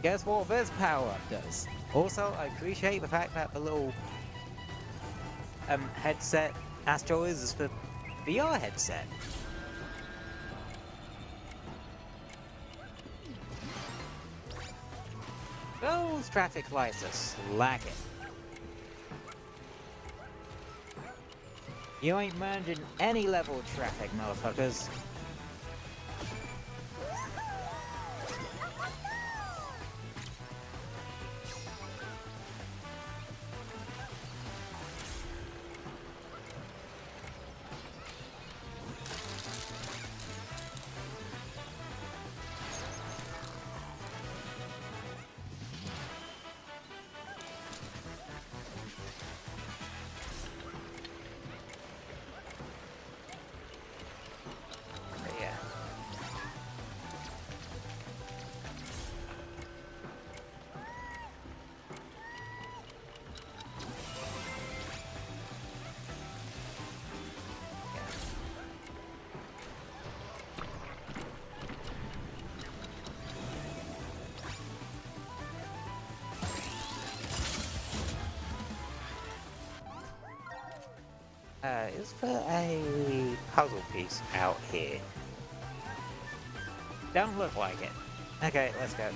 Guess what this power-up does? Also, I appreciate the fact that the little headset Astro is the VR headset. Those traffic lights are slacking. You ain't managing any level of traffic, motherfuckers. Is there a puzzle piece out here? Don't look like it. Okay, let's go.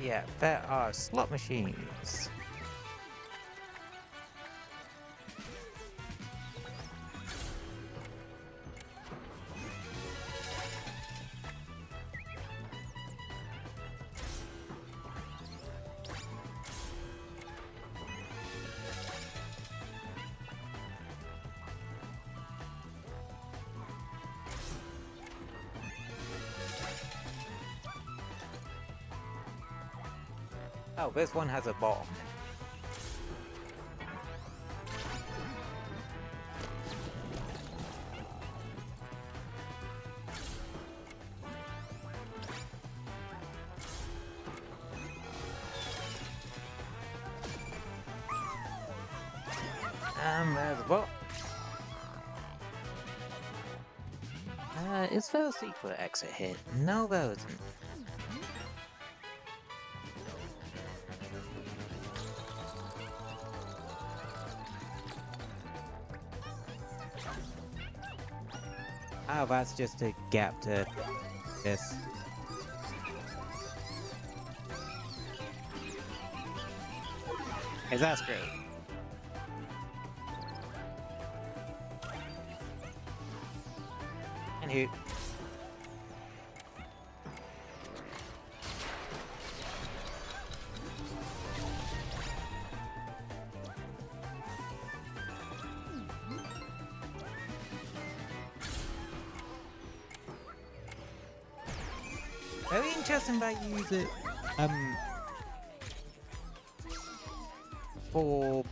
Yeah, there are slot machines. Oh, this one has a bomb. There's a bot. Is there a secret exit here? No, there isn't. Oh, that's just a gap to this. Is that screw? Anywho. Very interesting that you use it, for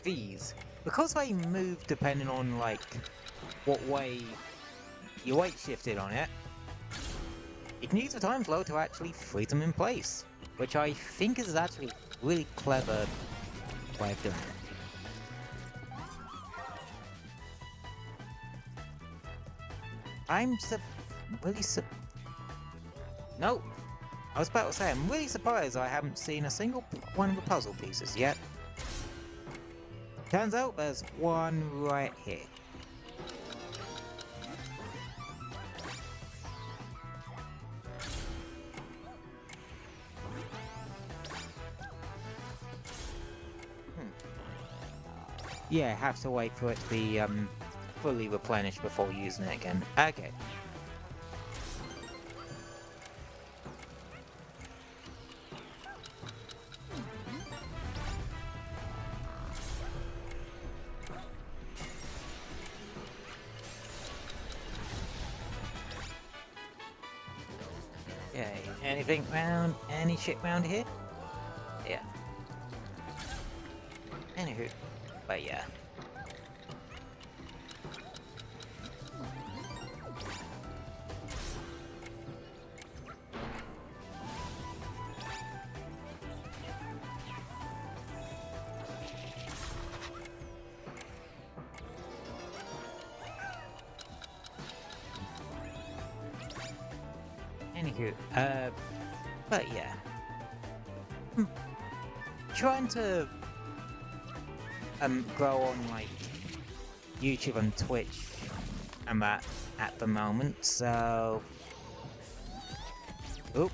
these. Because they move depending on, like, what way you weight shifted on it, you can use the time flow to actually freeze them in place. Which I think is actually a really clever way of doing it. I'm No! I was about to say, I'm really surprised I haven't seen a single one of the puzzle pieces yet. Turns out there's one right here. Yeah, have to wait for it to be fully replenished before using it again. Okay. Okay, anything round, any shit round here? Yeah. Anywho, but yeah. Anywho, but yeah. Trying to grow on like YouTube and Twitch and that at the moment, so oop.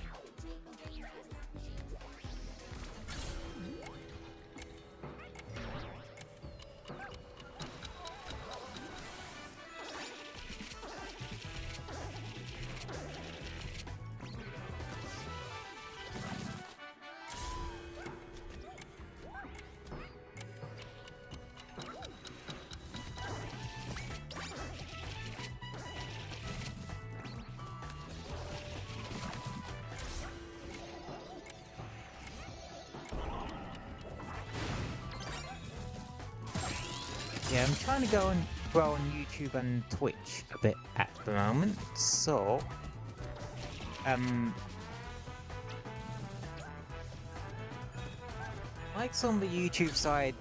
Yeah, I'm trying to go and grow on YouTube and Twitch a bit at the moment, so likes on the YouTube side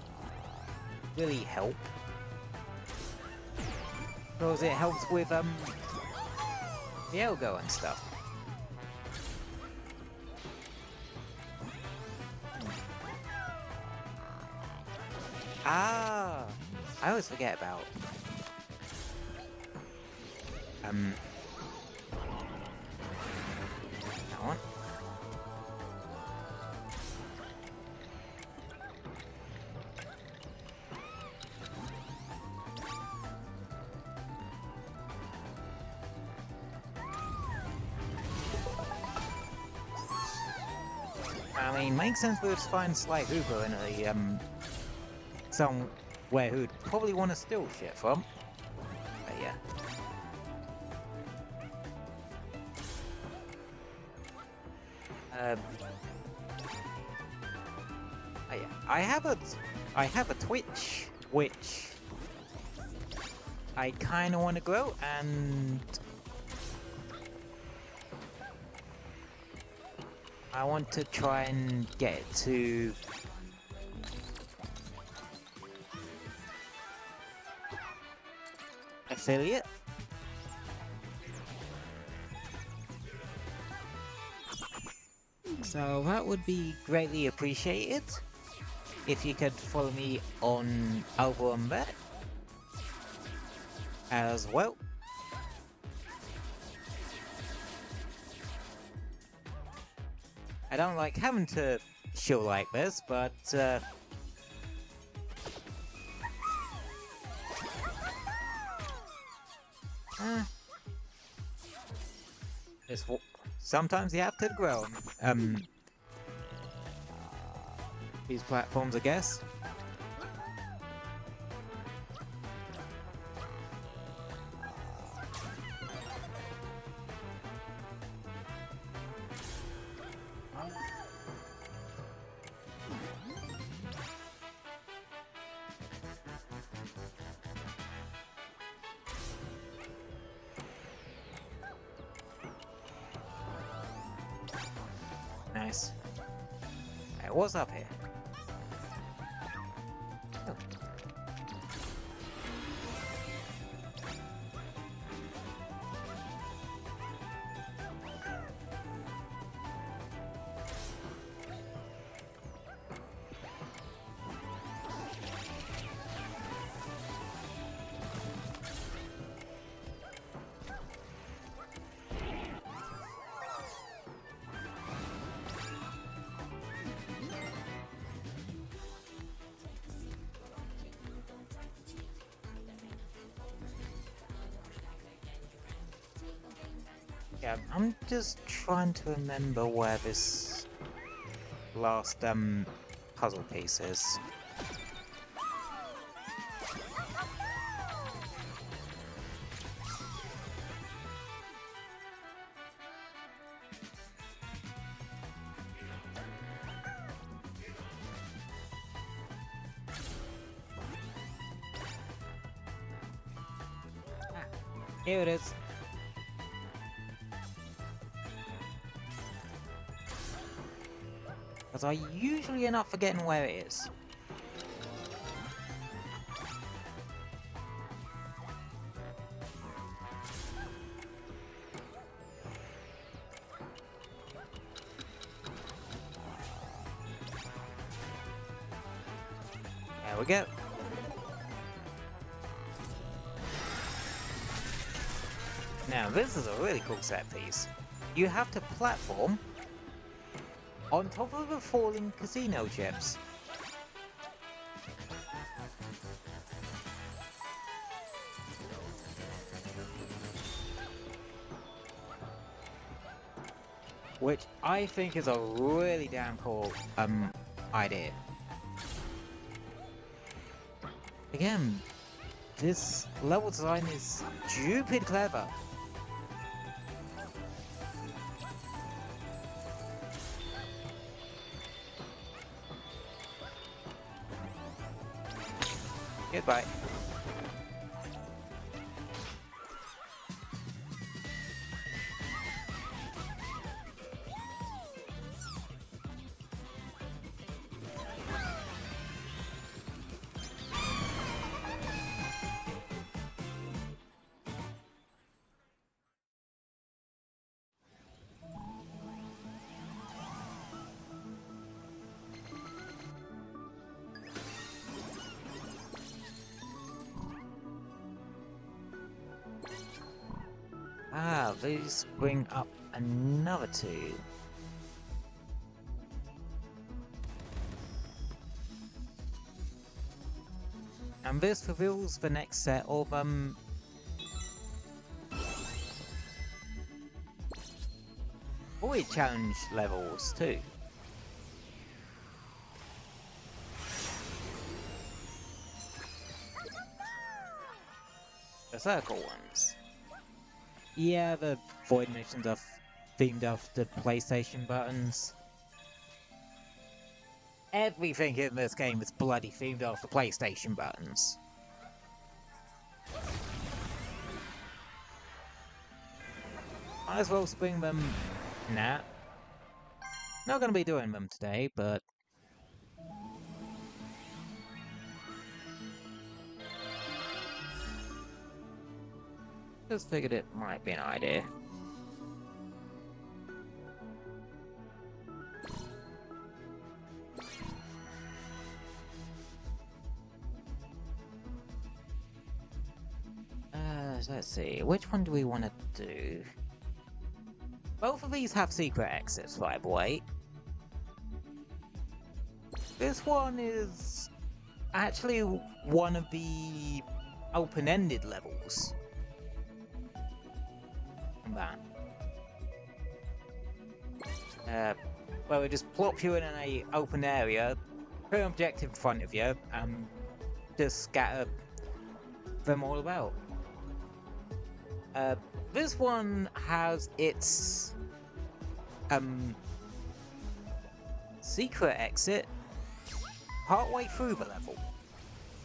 really help, because it helps with the algo and stuff. Ah, I always forget about that one. I mean, makes sense we would find Sly Hoover in a somewhere who'd probably want to steal shit from. But yeah. Oh yeah. I have a Twitch which I kinda wanna grow, and I want to try and get it to affiliate. So that would be greatly appreciated if you could follow me on over on that. as well. I don't like having to show like this, but sometimes you have to grow these platforms, I guess. Nice. Alright, what's up here? Oh. Yeah, I'm just trying to remember where this last puzzle piece is. Here it is. Because I usually end up forgetting where it is. There we go. Now this is a really cool set piece. You have to platform on top of the falling casino chips. Which I think is a really damn cool idea. Again, this level design is stupid clever. Goodbye. Ah, these bring up another two. And this reveals the next set of void challenge levels too. The circle ones. Yeah, the void missions are themed after PlayStation buttons. Everything in this game is bloody themed after PlayStation buttons. Might as well spring them. Nah. Not gonna be doing them today, but just figured it might be an idea. let's see. Which one do we want to do? Both of these have secret exits, by the way. This one is actually one of the open-ended levels. That. Where we just plop you in an open area, put an objective in front of you, and just scatter them all about. This one has its secret exit partway through the level.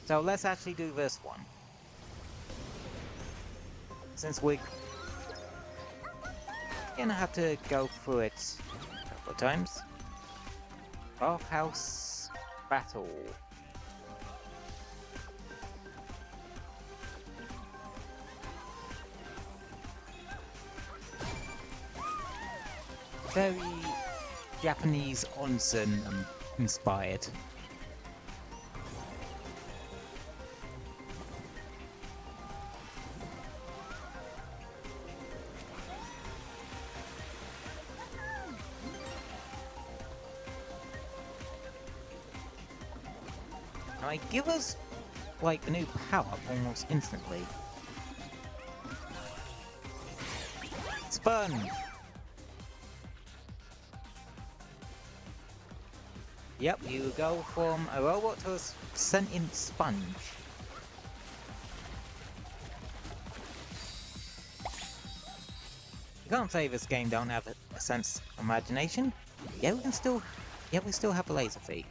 So let's actually do this one. Since we're gonna have to go through it a couple of times. Bathhouse battle. Very Japanese onsen inspired. I give us like a new power up almost instantly. Spun! Yep, you go from a robot to a sentient sponge. You can't say this game don't have a sense of imagination. Yeah, we still have a laser feet.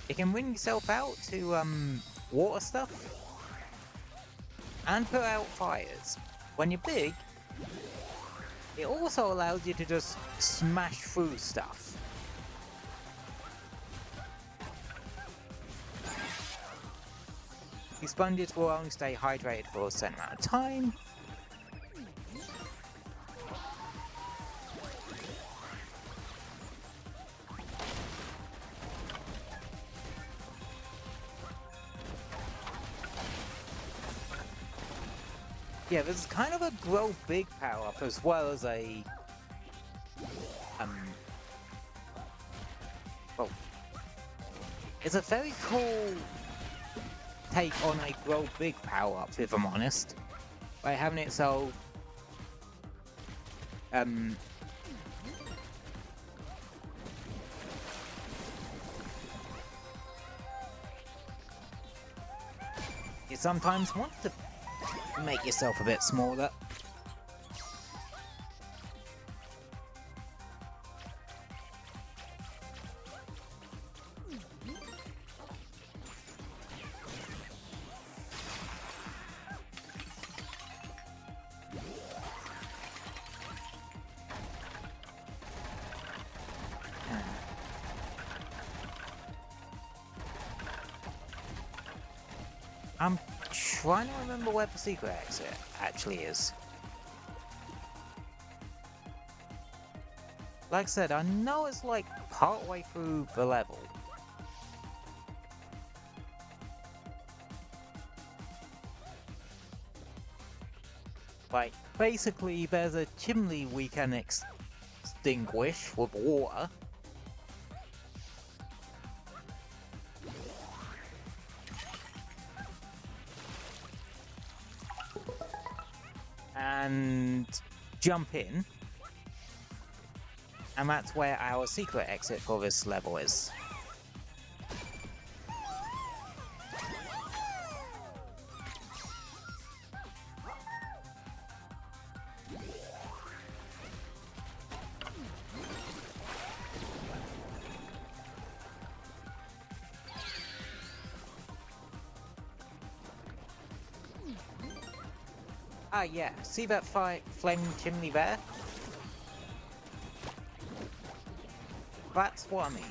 You can win yourself out to water stuff and put out fires. When you're big, it also allows you to just smash through stuff. These sponges will only stay hydrated for a certain amount of time. Yeah, there's kind of a grow big power up as well as a well, it's a very cool take on a grow big power up, if I'm honest, by having it so you sometimes want to make yourself a bit smaller. I'm trying to remember where the secret exit actually is. Like I said, I know it's like partway through the level. Like, basically there's a chimney we can extinguish with water. And jump in, and that's where our secret exit for this level is. Ah yeah, see that flaming chimney there? That's what I mean.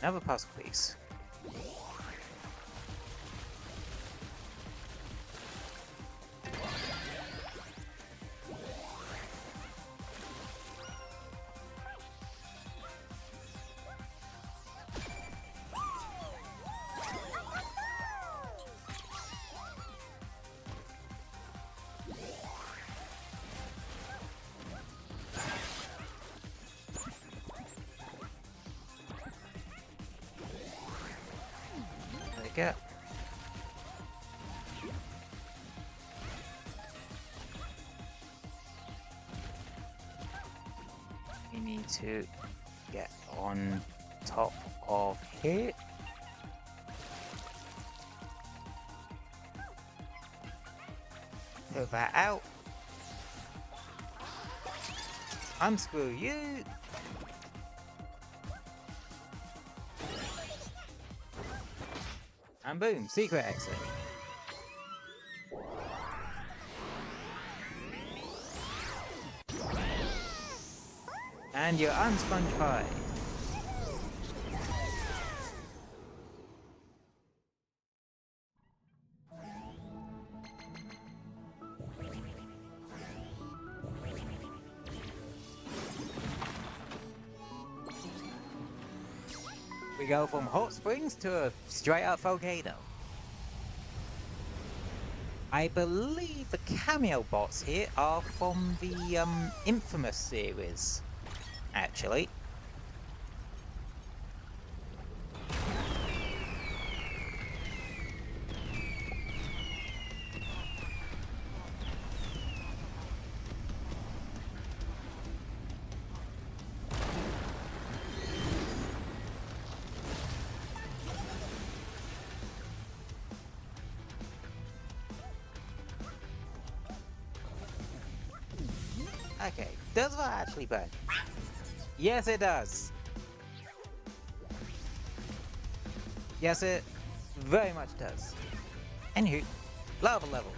Another puzzle piece. Get. We need to get on top of here. Put that out. Unscrew you. And boom, secret exit. And you're unspongified. We go from hot springs to a straight up volcano. I believe the cameo bots here are from the Infamous series, actually. Okay, does that actually burn? Yes, it does. Yes, it very much does. Anywho, lava level.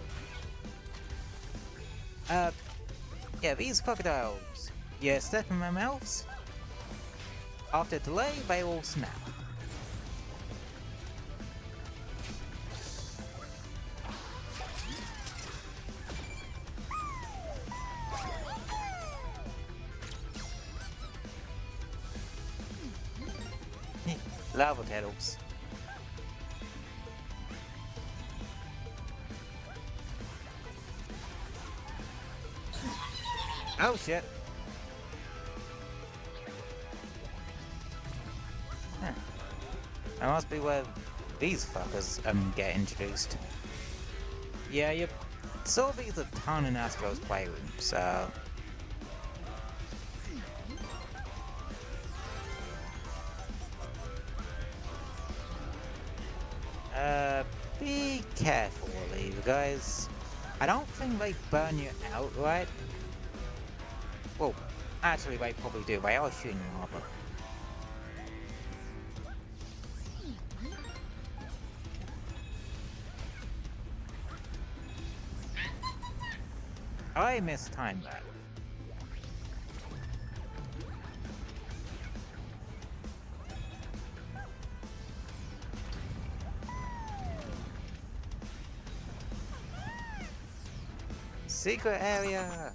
Yeah, these crocodiles. You step in their mouths. After delay, they will snap. Lava turtles. Oh shit. Huh. That must be where these fuckers get introduced. Yeah, you saw these a ton in Astro's playroom, so be careful, you guys. I don't think they burn you outright. Well, actually they probably do. They are shooting lava. I mistimed that. Secret area!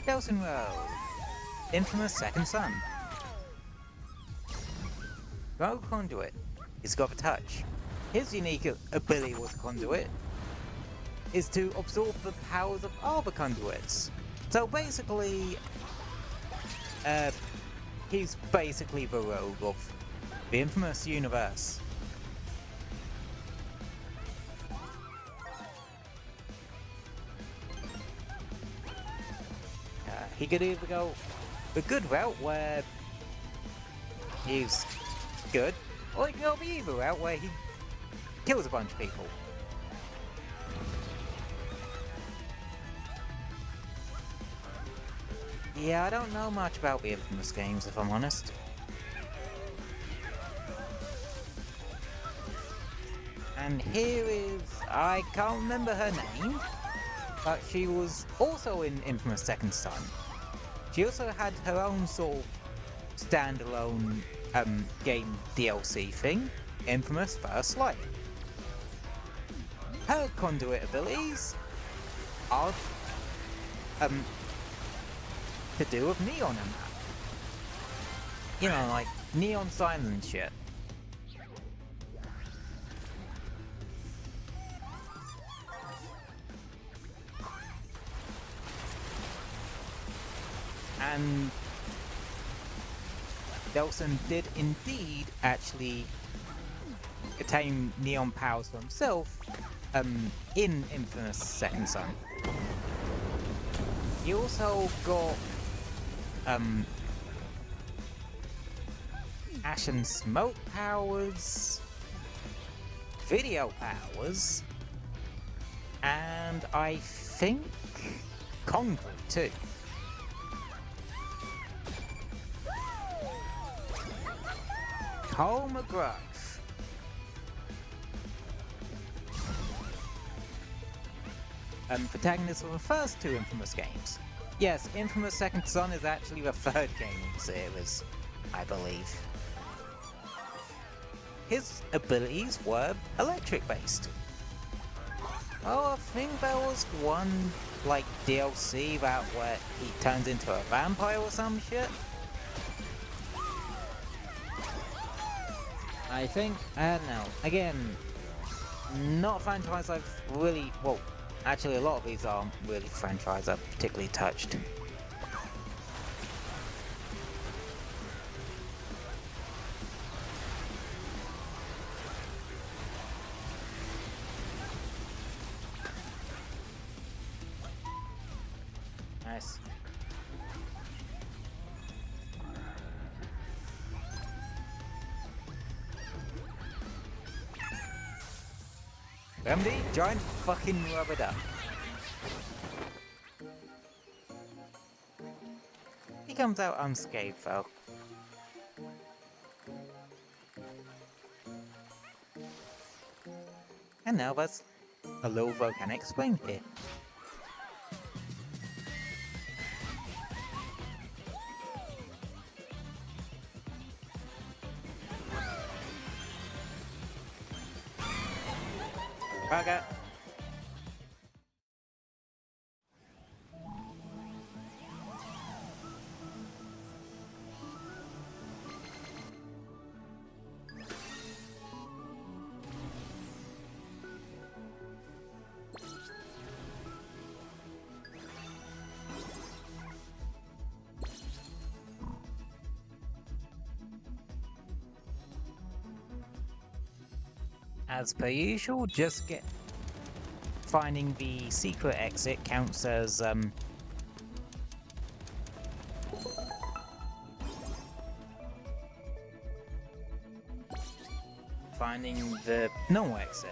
Delson Road. Infamous Second Son. Rogue Conduit. He's got the touch. His unique ability with Conduit is to absorb the powers of other conduits. So basically, he's basically the rogue of the Infamous universe. He could either go the good route where he's good, or he can go the evil route where he kills a bunch of people. Yeah, I don't know much about the Infamous games, if I'm honest. And here is... I can't remember her name, but she was also in Infamous Second Son. She also had her own sort of standalone game DLC thing, Infamous First Light. Her conduit abilities are to do with neon and that. You know, like neon signs and shit. And Delson did indeed actually attain neon powers for himself in Infamous Second Son. He also got ash and smoke powers, video powers, and I think concrete too. Cole McGrath. Protagonist of the first two Infamous games. Yes, Infamous Second Son is actually the third game in the series, I believe. His abilities were electric based. Oh, I think there was one like DLC about where he turns into a vampire or some shit. I think, I don't know. Again, not a franchise I've really, well, actually a lot of these aren't really franchise I've particularly touched. Nice. MD, giant fucking rubber duck. He comes out unscathed though. And now there's a little volcanic spring here. Bugger. As per usual, just get finding the secret exit counts as finding the normal exit.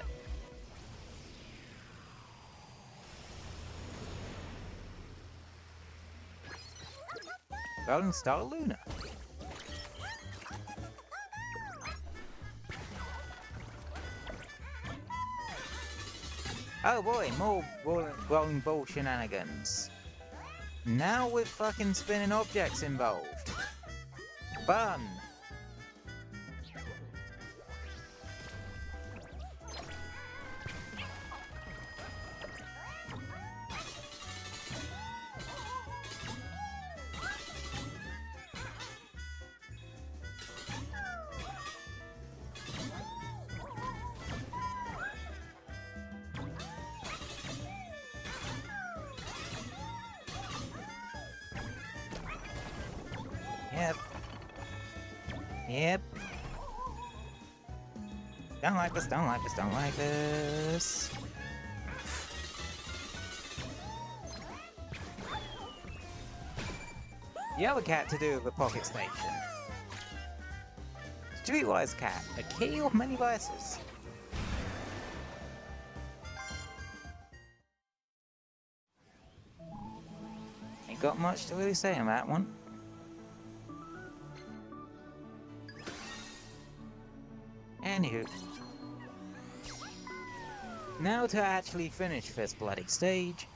Golden Star Luna. Oh boy, more rolling ball shenanigans. Now with fucking spinning objects involved. Fun. Yep. Don't like this, don't like this, don't like this. The other cat to do with the pocket station. Streetwise cat, a key of many vices. Ain't got much to really say on that one. Anywho. Now to actually finish this bloody stage.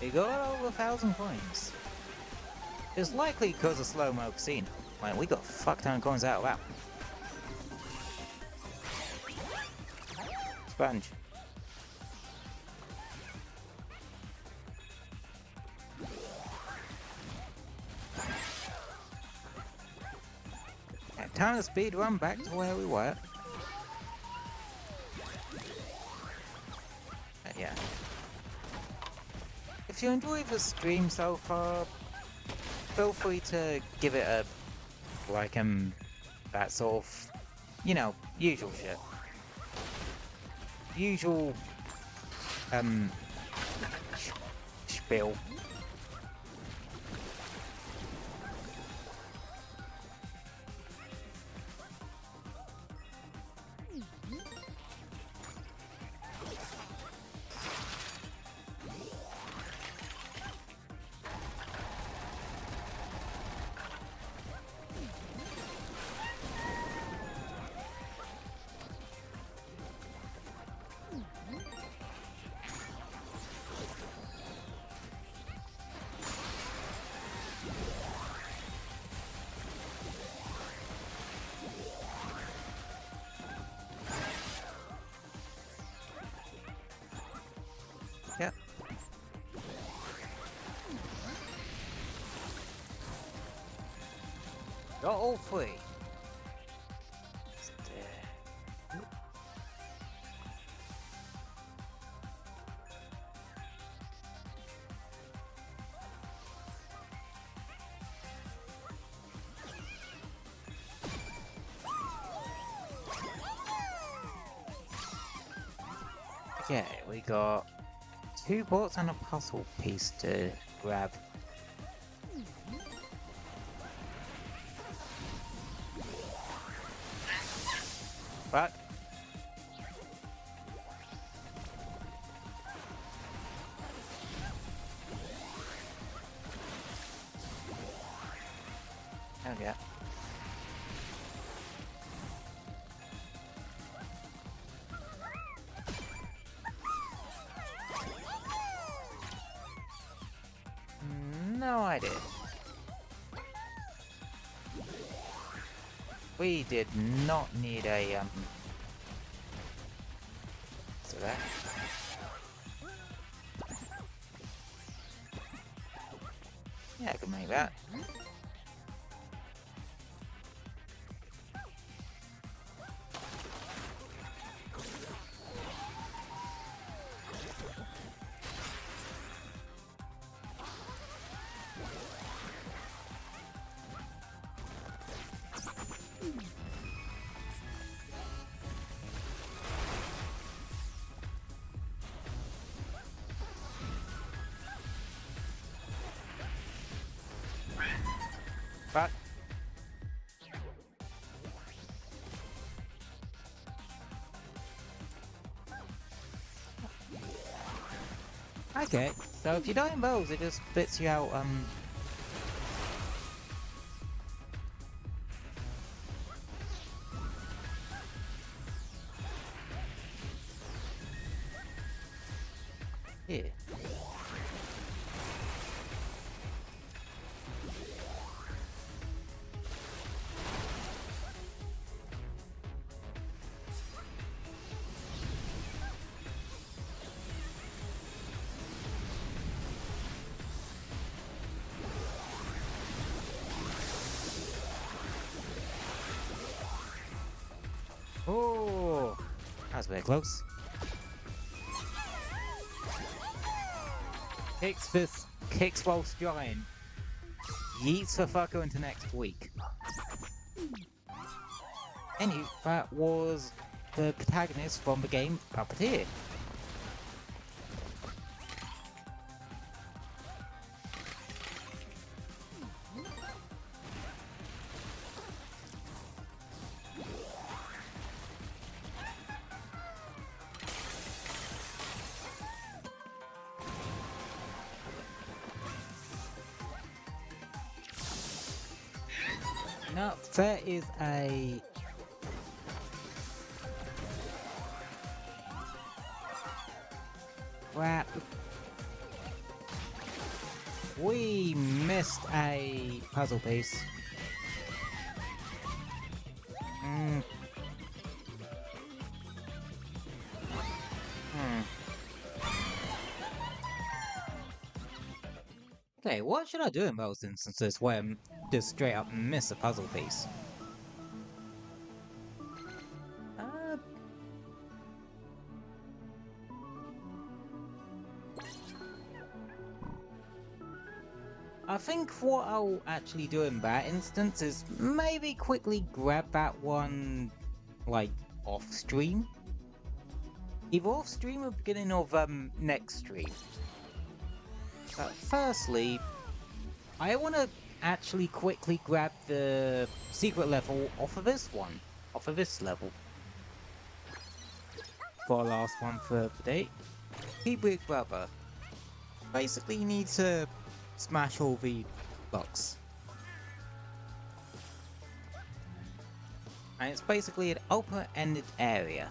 We got over 1,000 coins. It's likely because of slow-mo casino. Man, we got a fuck ton of coins out of that one. Sponge. Yeah, time to speed run back to where we were. Yeah. If you enjoy the stream so far, feel free to give it a like that sort of, you know, usual shit. Usual spiel. Yep. Got all three. Okay, we got 2 bots and a puzzle piece to grab. Fuck. Oh yeah. No idea. We did not need a so that. Yeah, I can make that. But okay, so if you die in bowls, it just spits you out here. Oh, that was very close. Kicks whilst giant. Yeets the fucker into next week. Anyway, that was the protagonist from the game Puppeteer. No, there is a... Crap. We missed a puzzle piece. Okay, what should I do in those instances where I just straight up miss a puzzle piece? I think what I'll actually do in that instance is maybe quickly grab that one, like, off-stream? Either off-stream or beginning of, next stream. But firstly, I want to actually quickly grab the secret level off of this one. Off of this level. For our last one for the day. Big Brother. Basically, you need to smash all the blocks. And it's basically an open-ended area.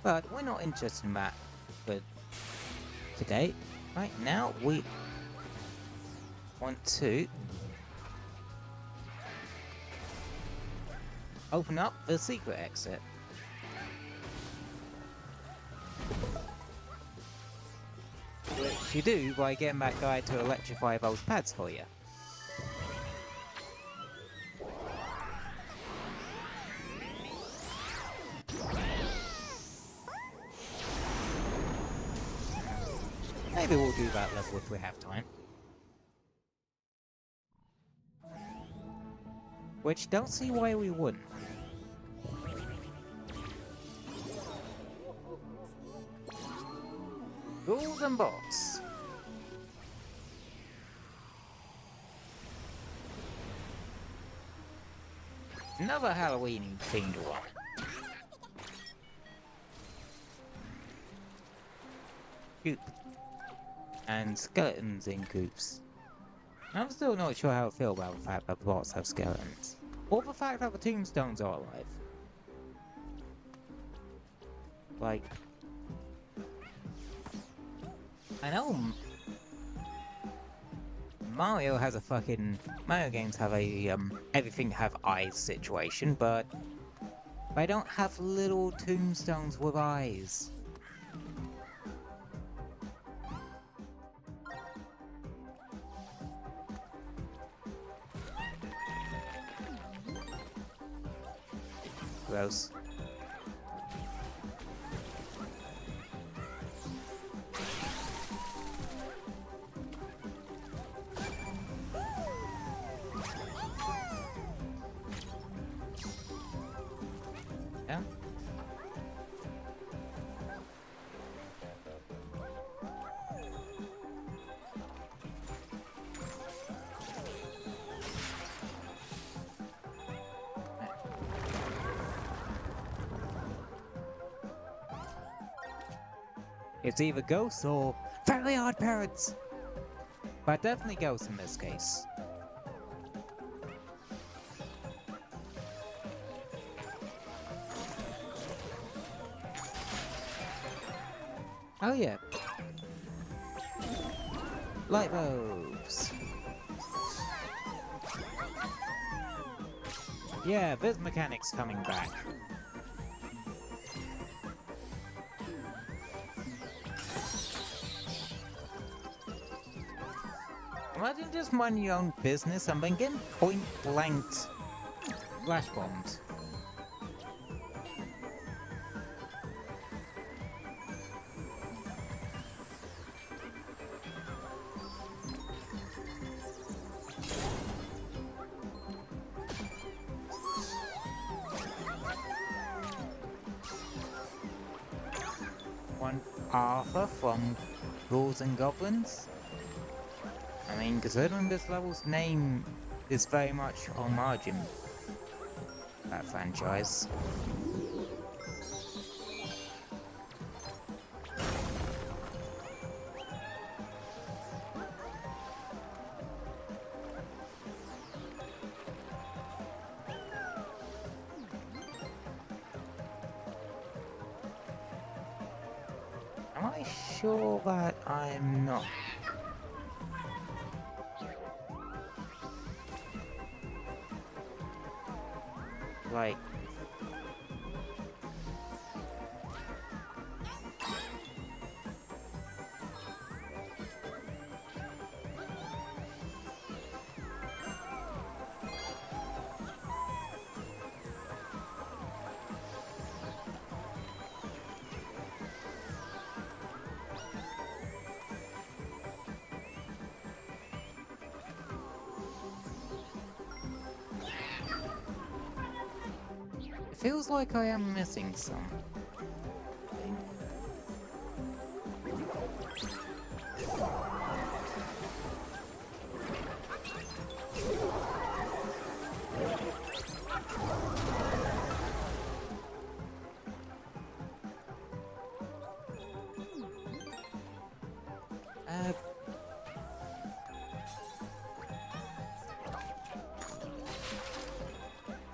But we're not interested in that for today. Right now, we want to open up the secret exit. Which you do by getting that guy to electrify those pads for you. Maybe we'll do that level if we have time. Which, don't see why we wouldn't. Rules and bots. Another Halloween themed one. Coop. And skeletons in coops. I'm still not sure how I feel about the fact that bots have skeletons. Or the fact that the tombstones are alive. Like... I know Mario has a fucking... Mario games have a, everything have eyes situation, but... they don't have little tombstones with eyes. Gross. Yeah. It's either ghosts or Fairly Odd Parents! But definitely ghosts in this case. Oh yeah. Light bulbs. Yeah, there's mechanics coming back. Imagine just minding your own business and then getting point-blanked flash bombs. One Arthur from Ghouls and Goblins. I mean, considering this level's name is very much on margin, that franchise. sure that I'm not. Like... It feels like I am missing some.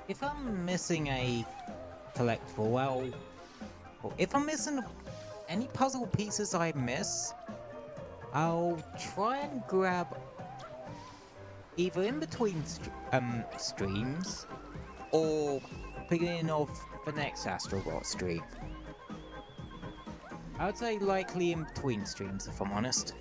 If I'm missing a collectible, well, if I'm missing any puzzle pieces I miss, I'll try and grab either in between streams or beginning of the next Astro Bot stream. I would say likely in between streams, if I'm honest.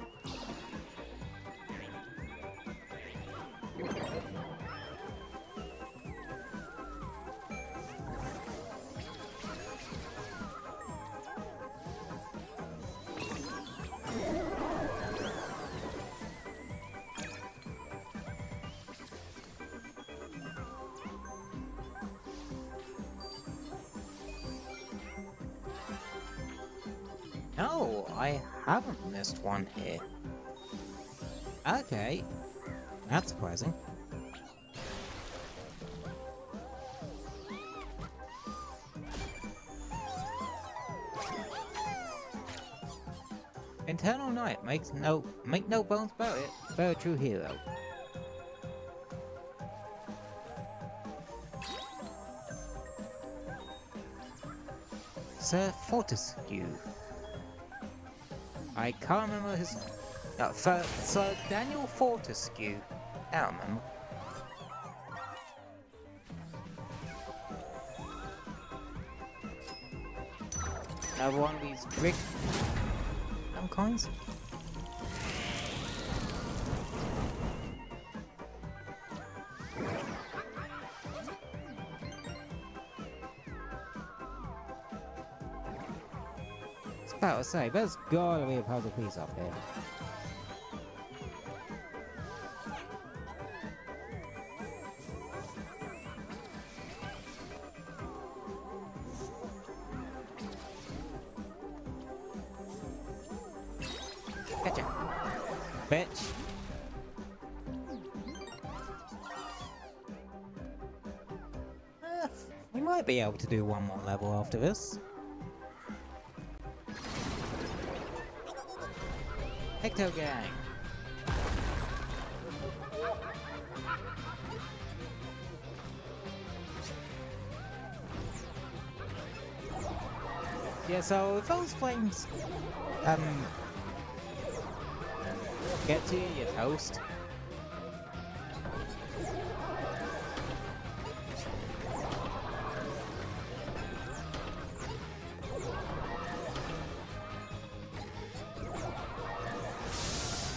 No, I haven't missed one here. Okay, that's surprising. Eternal Night make no bones about it. Very true hero. Sir Fortescue. I can't remember his... Sir Daniel Fortescue. I don't remember. Another one of these brick... coins? About to say, there's gotta be a puzzle piece up here. Gotcha, bitch. We might be able to do one more level after this. Ecto Gang. Yeah, so if those flames get to you, you're toast.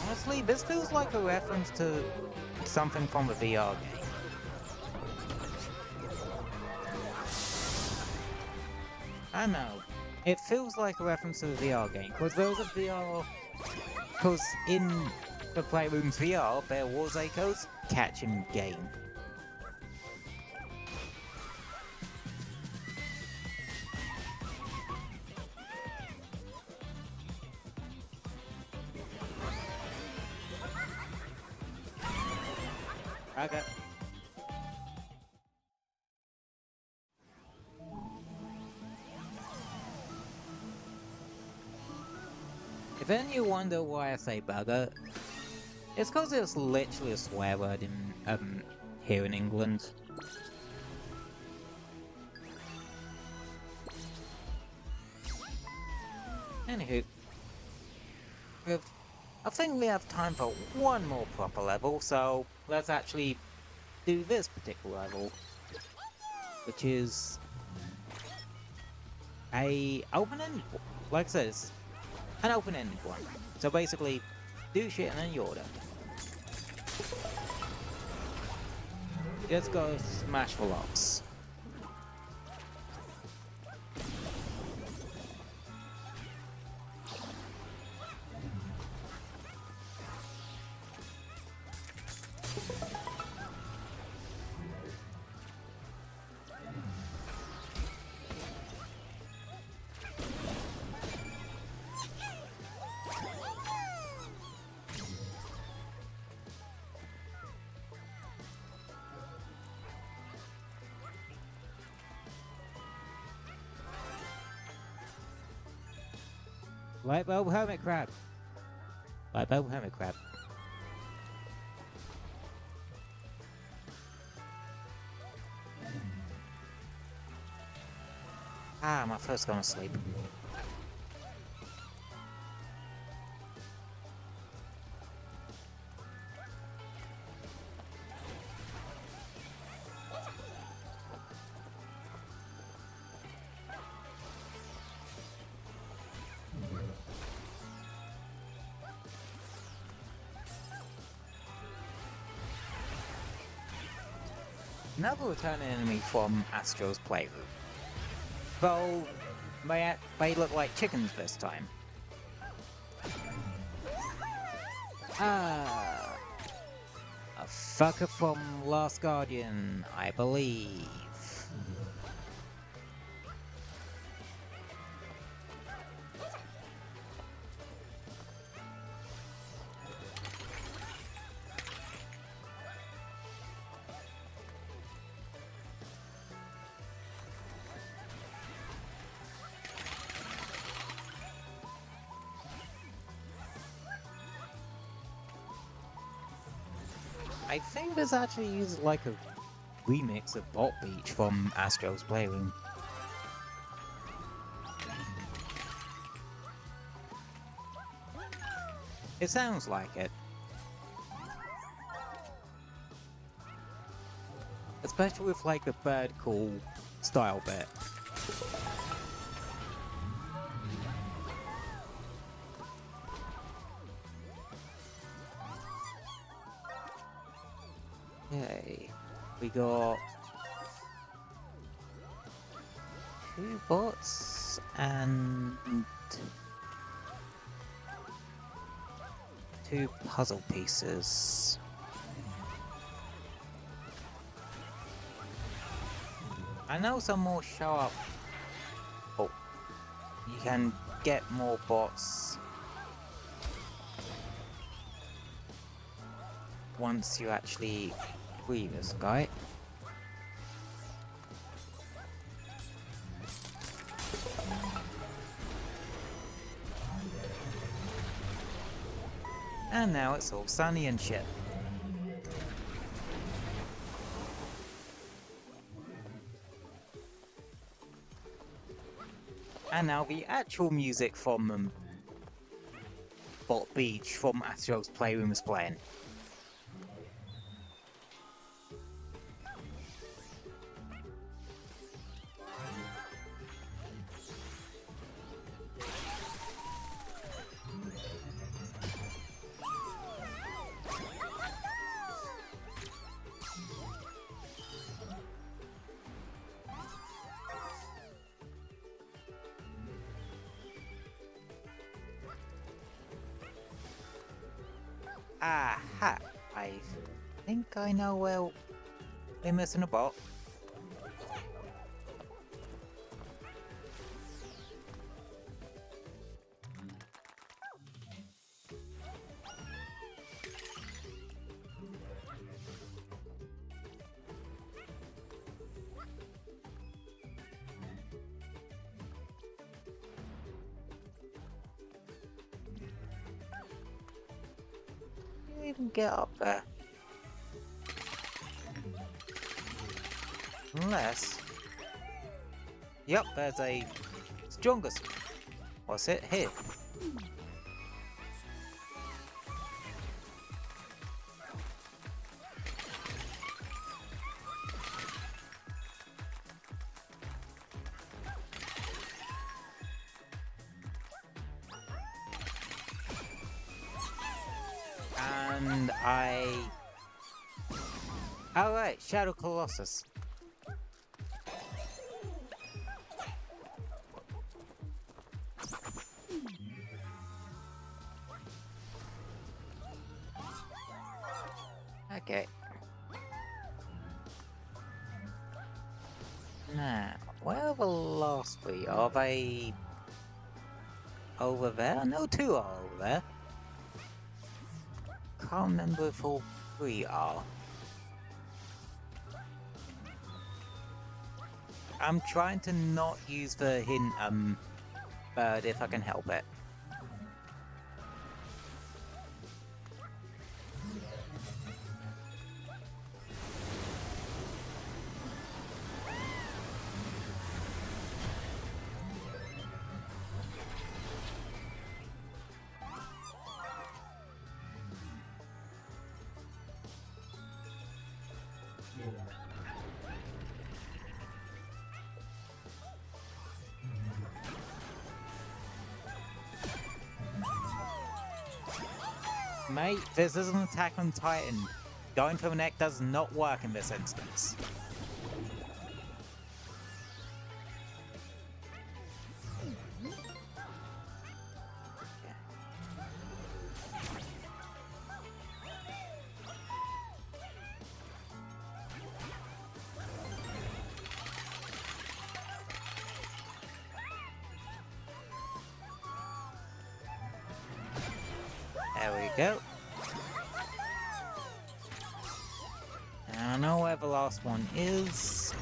Honestly, this feels like a reference to something from the VR game. I know. It feels like a reference to the VR game, because there was a VR... Because in the Playroom's VR, there was Echo's catching game. Okay. If then you wonder why I say bugger, it's because it's literally a swear word in here in England. Anywho, I think we have time for one more proper level, so let's actually do this particular level, which is a open-ended one. Like I said, it's an open-ended one. So basically, do shit in any order. Just go smash for lots. Light bulb hermit crab. Light bulb hermit crab. Ah, my first gone to sleep. Another returning enemy from Astro's playroom. Though, they look like chickens this time. Ah, a fucker from Last Guardian, I believe. I think this actually is like a remix of Bot Beach from Astro's Playroom. It sounds like it. Especially with like the bird call style bit. Okay, we got 2 bots and 2 puzzle pieces. I know some more show up. Oh, you can get more bots once you actually free this guy. And now it's all sunny and shit. And now the actual music from Bot Beach from Astro's Playroom is playing. Aha! I think I know where we're missing a bot. Even get up there. Unless... Yep, there's a strongest. What's it? Here. And Alright, Shadow Colossus. Okay. Now, where are the last three? Are they over there? No, two are over there. Can't remember if all three are. I'm trying to not use the hint, bird if I can help it. Mate, this is an attack on Titan. Going for the neck does not work in this instance. There we go. I know where the last one is.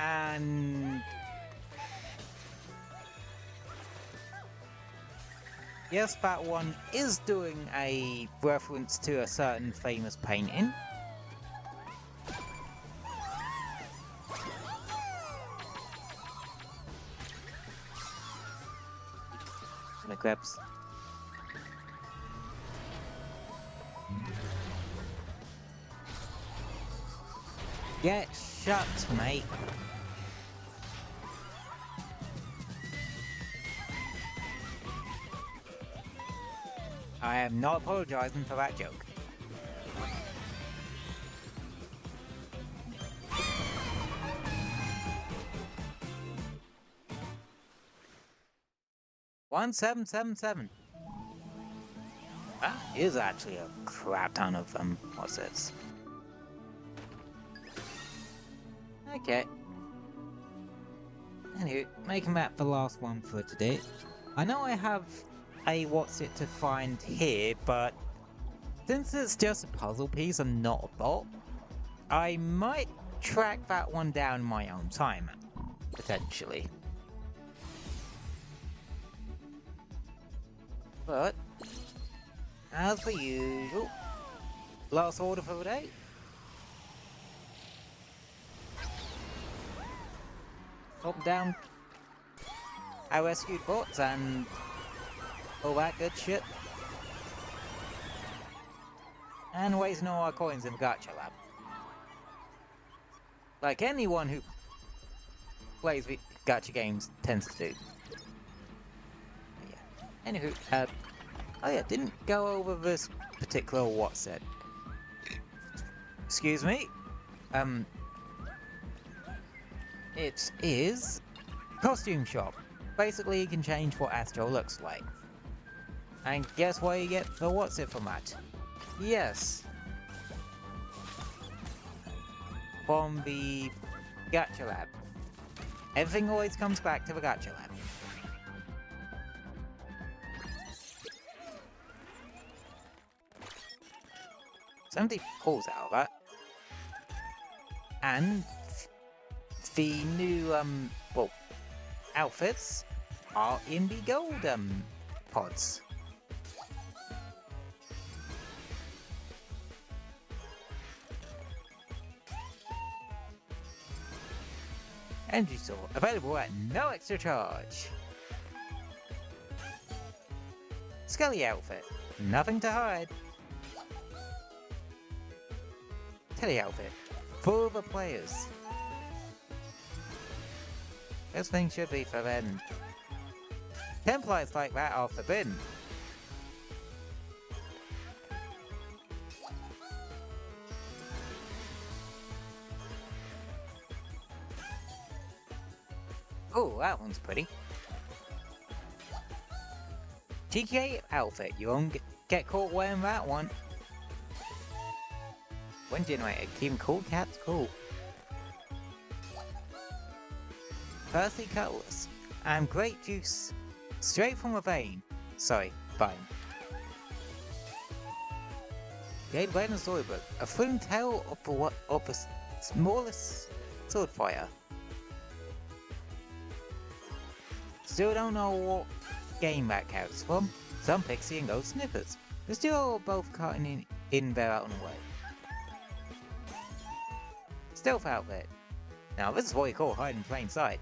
And yes, that one is doing a reference to a certain famous painting. Gonna grabs. Get shut, mate. I am not apologizing for that joke. $1777. That is actually a crap ton of what's this? Okay. Anyway, making that the last one for today. I know I have a what's it to find here, but since it's just a puzzle piece and not a bot, I might track that one down in my own time, potentially. But, as per usual, last order for the day. Up, down. I rescued bots and all that good shit. And wasting all our coins in the gacha lab. Like anyone who plays gacha games tends to do. Yeah. Anywho, oh yeah, didn't go over this particular what's it. Excuse me. It is costume shop. Basically, you can change what Astro looks like. And guess where you get the what's it from that? Yes. From the gacha lab. Everything always comes back to the gacha lab. Somebody pulls out of that. And the new well, outfits are in the gold pods. Energy sword available at no extra charge. Skelly outfit. Nothing to hide. Teddy outfit. For the players. This thing should be forbidden. Templates like that are forbidden. Oh, that one's pretty. GTA outfit, you won't get caught wearing that one. Wind generator, keep cool, cats cool. Percy Cutlass, and grape juice, straight from a vein. Sorry, vine. Jade Red and Storybook, a thrilling tale of the smallest sword fighter. Still don't know what game that character's from. Some pixie and ghost snippets. They're still both cutting in their own way. Stealth outfit. Now this is what you call hide in plain sight.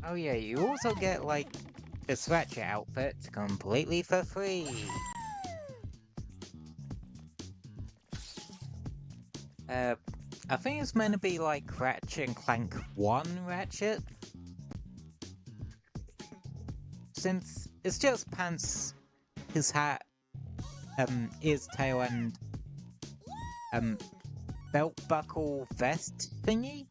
Oh yeah, you also get like the Scratcher outfit completely for free. I think it's meant to be like Ratchet and Clank 1 Ratchet. Since it's just pants, his hat, his tail and belt buckle vest thingy.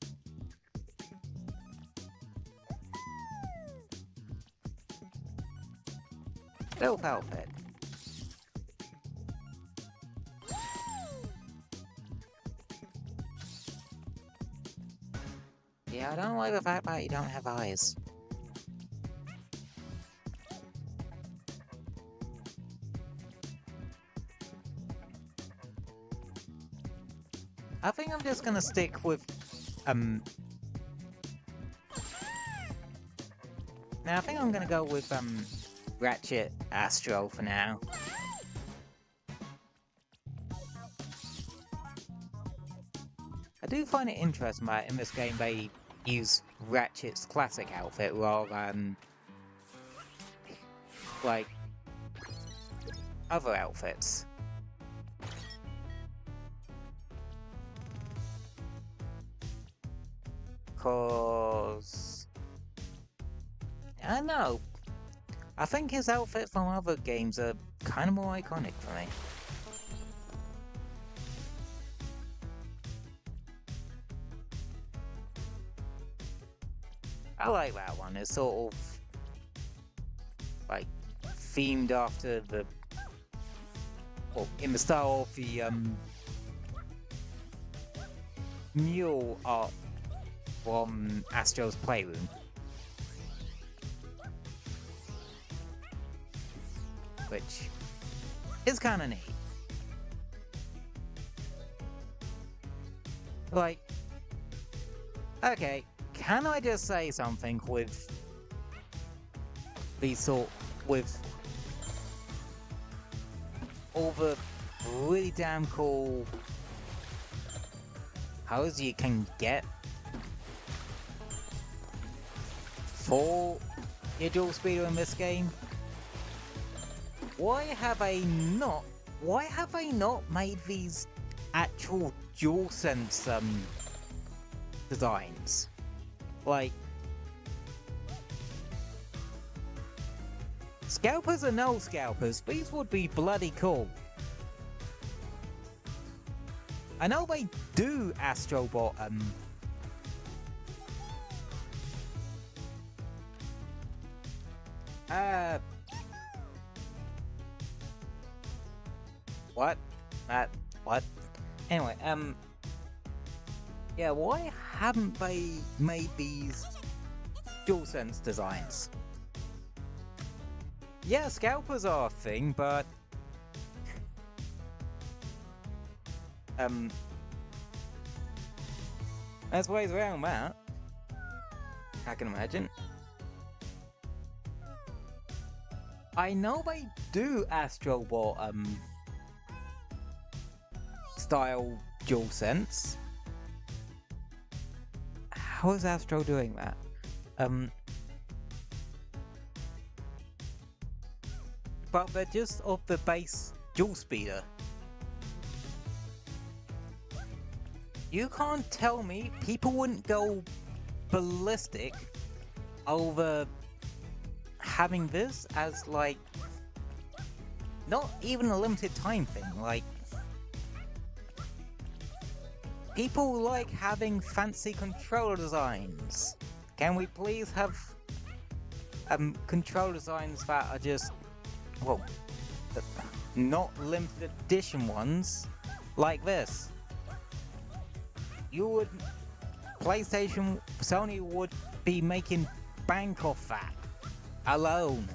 Stealth outfit. Yeah, I don't like the fact that you don't have eyes. I think I'm just gonna stick with now I think I'm gonna go with Ratchet Astro for now. I do find it interesting that in this game they use Ratchet's classic outfit rather than like other outfits. Cause I don't know. I think his outfit from other games are kind of more iconic for me. I like that one. It's sort of like themed after the, well, in the style of the mule art from Astro's Playroom. Which is kind of neat. Like, okay, can I just say something with these with all the really damn cool powers you can get for your dual speeder in this game? Why have they not made these actual DualSense designs? Like, scalpers or no scalpers, these would be bloody cool. I know they do Astro Bot what? What? Anyway, yeah, why haven't they made these DualSense designs? Yeah, scalpers are a thing, but There's ways around that. I can imagine. I know they do Astro Bot style DualSense. How is Astro doing that? But they're just of the base dual speeder. You can't tell me people wouldn't go ballistic over having this as, like, not even a limited time thing. Like, people like having fancy controller designs. Can we please have controller designs that are just, well, not limited edition ones like this? Sony would be making bank off that alone.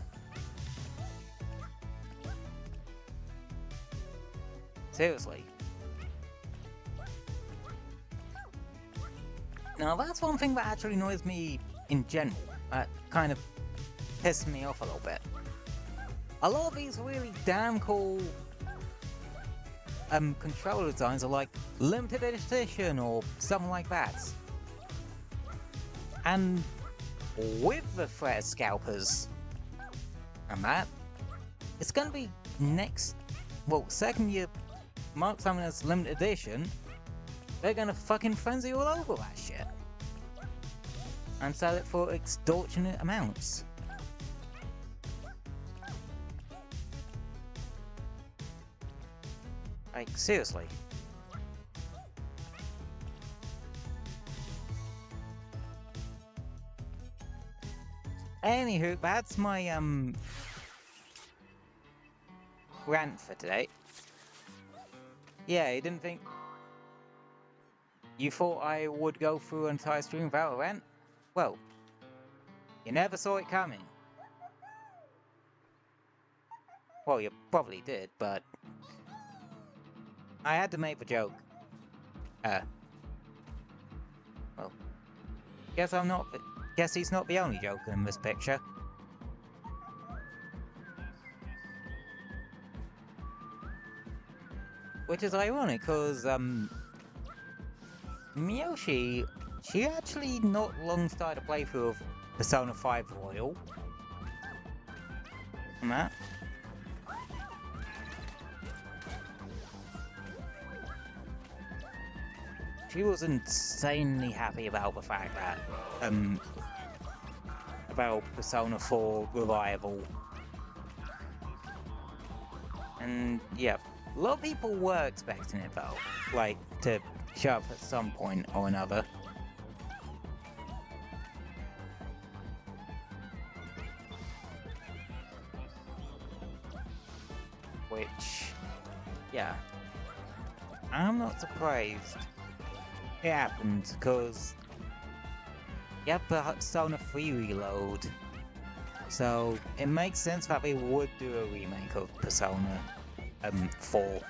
Seriously. Now that's one thing that actually annoys me in general. That kind of pisses me off a little bit. A lot of these really damn cool controller designs are like limited edition or something like that. And with the threat scalpers and that, it's gonna be second year mark something as limited edition, they're gonna fucking frenzy all over that shit and sell it for extortionate amounts. Like, seriously. Anywho, that's my rant for today. Yeah, you didn't think... You thought I would go through an entire stream without a rant? Well, you never saw it coming. Well, you probably did, but... I had to make the joke. Well, guess he's not the only joker in this picture. Which is ironic, because, Miyoshi, she actually not long started a playthrough of Persona 5 Royal. And that. She was insanely happy about the fact that, about Persona 4 Revival. And, yeah, a lot of people were expecting it though, like, to show up at some point or another. Which, yeah, I'm not surprised it happened, because you have Persona 3 Reload, so it makes sense that they would do a remake of Persona 4.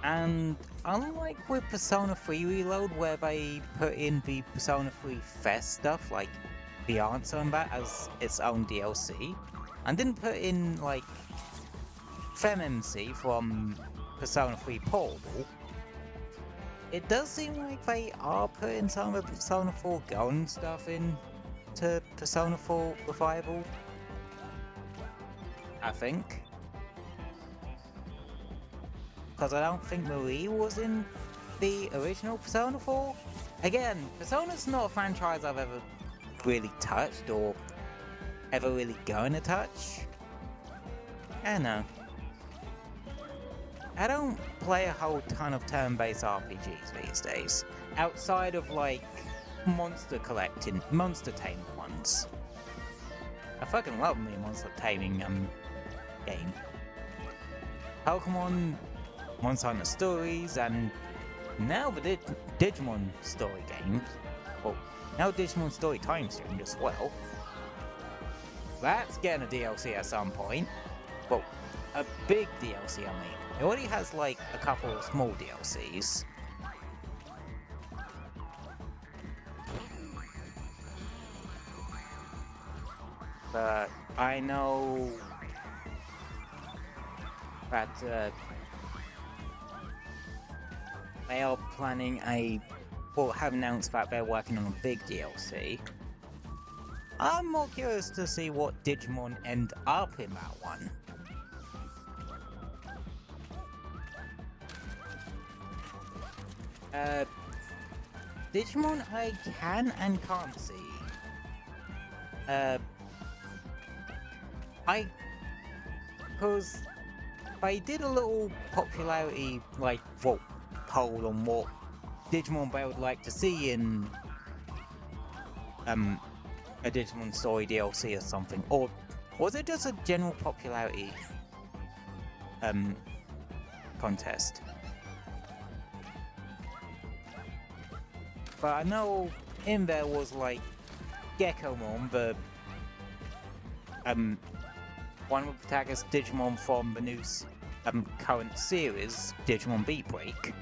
And unlike with Persona 3 Reload, where they put in the Persona 3 Fest stuff, like the answer and that as its own DLC, and didn't put in like FemMC from Persona 3 Portable, it does seem like they are putting some of the Persona 4 Golden stuff into Persona 4 Revival, I think. Because I don't think Marie was in the original Persona 4. Again, Persona's not a franchise I've ever really touched or ever really going to touch. I don't know. I don't play a whole ton of turn-based RPGs these days, outside of like monster taming ones. I fucking love me monster taming game. Pokemon, Monster Hunter Stories, and now the Digimon story games. Well, now Digimon Story Time Stream as well. That's getting a DLC at some point. Well, a big DLC, I mean. It already has like a couple of small DLCs. But I know that they are planning or have announced that they're working on a big DLC. I'm more curious to see what Digimon end up in that one. Digimon I can and can't see. Because I did a little popularity, like, poll on what Digimon they would like to see in, a Digimon Story DLC or something, or was it just a general popularity, contest? But I know in there was, like, Geckomon, the, one of the protagonist Digimon from the new, current series, Digimon Beat Break.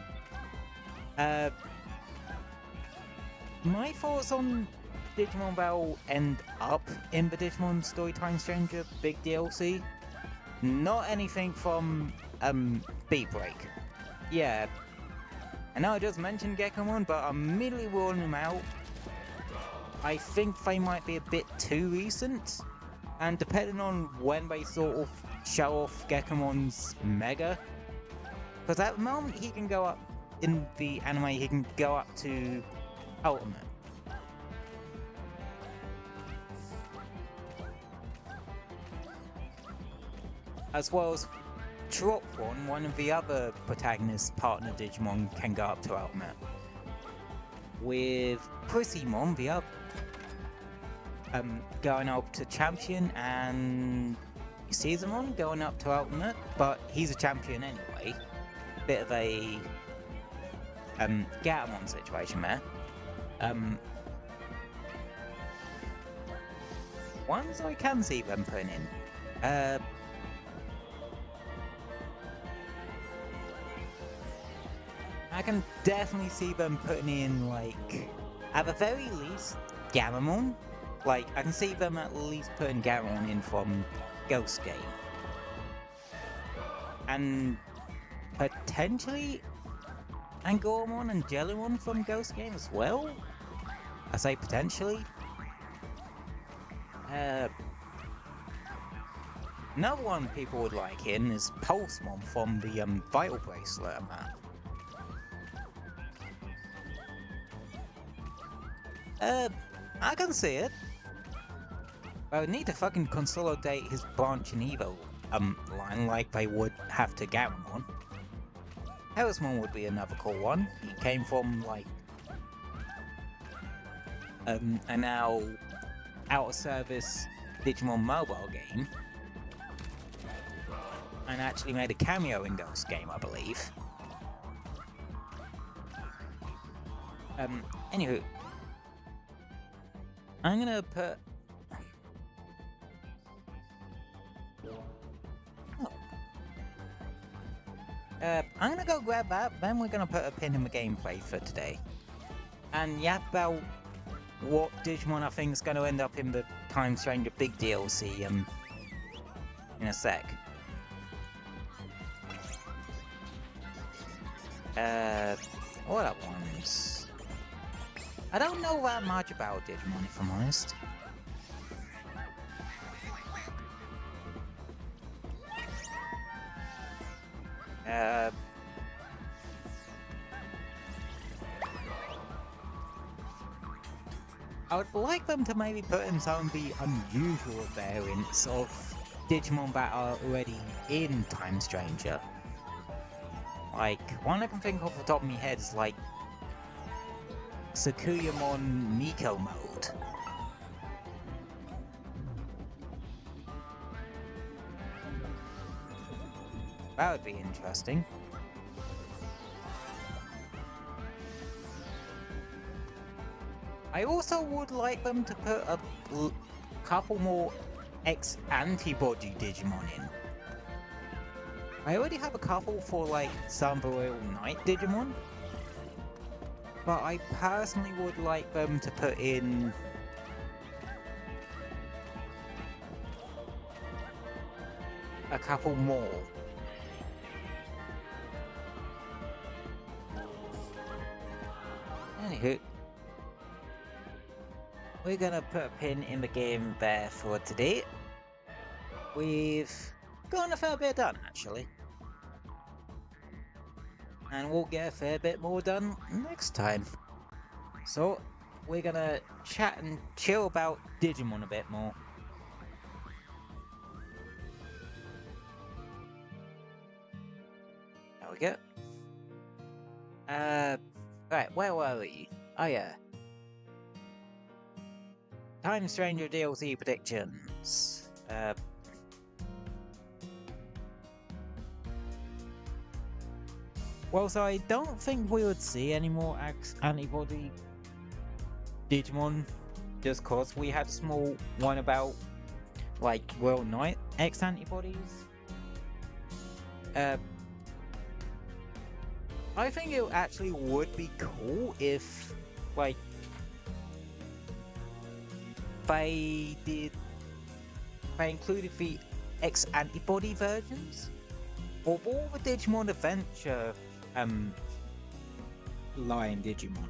My thoughts on Digimon that'll end up in the Digimon Story Time Stranger big DLC? Not anything from, Beat Break. Yeah. I know I just mentioned Geckomon, but I'm immediately ruling them out. I think they might be a bit too recent, and depending on when they sort of show off Geckomon's Mega, because at the moment he can go up, in the anime he can go up to Ultimate. As well as Tropon, one of the other protagonist partner Digimon, can go up to Ultimate. With Prissymon, the other, going up to Champion, and Caesarmon going up to Ultimate, but he's a champion anyway. Bit of a Gatomon situation there. Ones I can see them putting in. I can definitely see them putting in, like, at the very least, Gatomon. Like, I can see them at least putting Gatomon in from Ghost Game. And potentially Angoromon and Jellymon from Ghost Game as well? I say potentially. Another one people would like in is Pulsemon from the Vital Bracelet map. I can see it. I would need to fucking consolidate his Branch and Evo line like they would have to Gatomon. Hellsmon would be another cool one. He came from, like, a now out-of-service Digimon mobile game, and actually made a cameo in Ghost Game, I believe. Anywho, I'm gonna put... I'm gonna go grab that, then we're gonna put a pin in the gameplay for today. And yap about what Digimon I think is gonna end up in the Time Stranger big DLC in a sec. What other ones? I don't know that much about Digimon, if I'm honest. I would like them to maybe put in some of the unusual variants of Digimon that are already in Time Stranger. Like, one I can think off the top of my head is like Sakuyamon Miko mode. That would be interesting. I also would like them to put a couple more ex-antibody Digimon in. I already have a couple for like some Royal Knight Digimon, but I personally would like them to put in a couple more. Anywho, we're gonna put a pin in the game there for today. We've gotten a fair bit done, actually. And we'll get a fair bit more done next time. So, we're gonna chat and chill about Digimon a bit more. There we go. Right, where were we? Oh yeah. Time Stranger DLC predictions. Well, so I don't think we would see any more antibody Digimon, just cause we had a small one about, like, Royal Knight X antibodies. I think it actually would be cool if, like, they included the X antibody versions of all the Digimon Adventure line Digimon.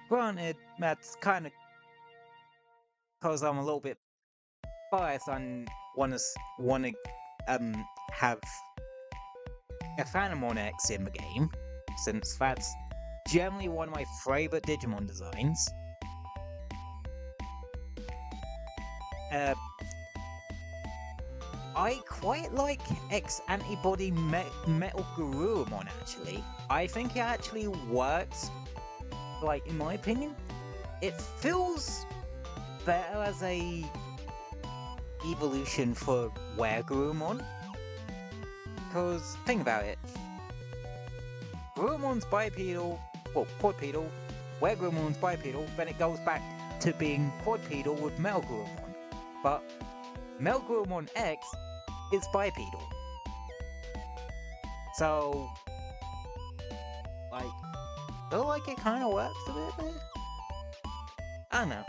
Granted, that's kind of because I'm a little bit biased and wanna have a Phantomon X in the game, since that's generally one of my favorite Digimon designs. I quite like X Antibody Metal Garurumon, actually. I think it actually works, like, in my opinion. It feels better as a evolution for Garurumon. Because, think about it. Garurumon's bipedal, well, quadrupedal, Garurumon's bipedal, then it goes back to being quadrupedal with Metal Garurumon. But Metal Garurumon X is bipedal. So, like, I feel like it kind of works a bit there. I don't know.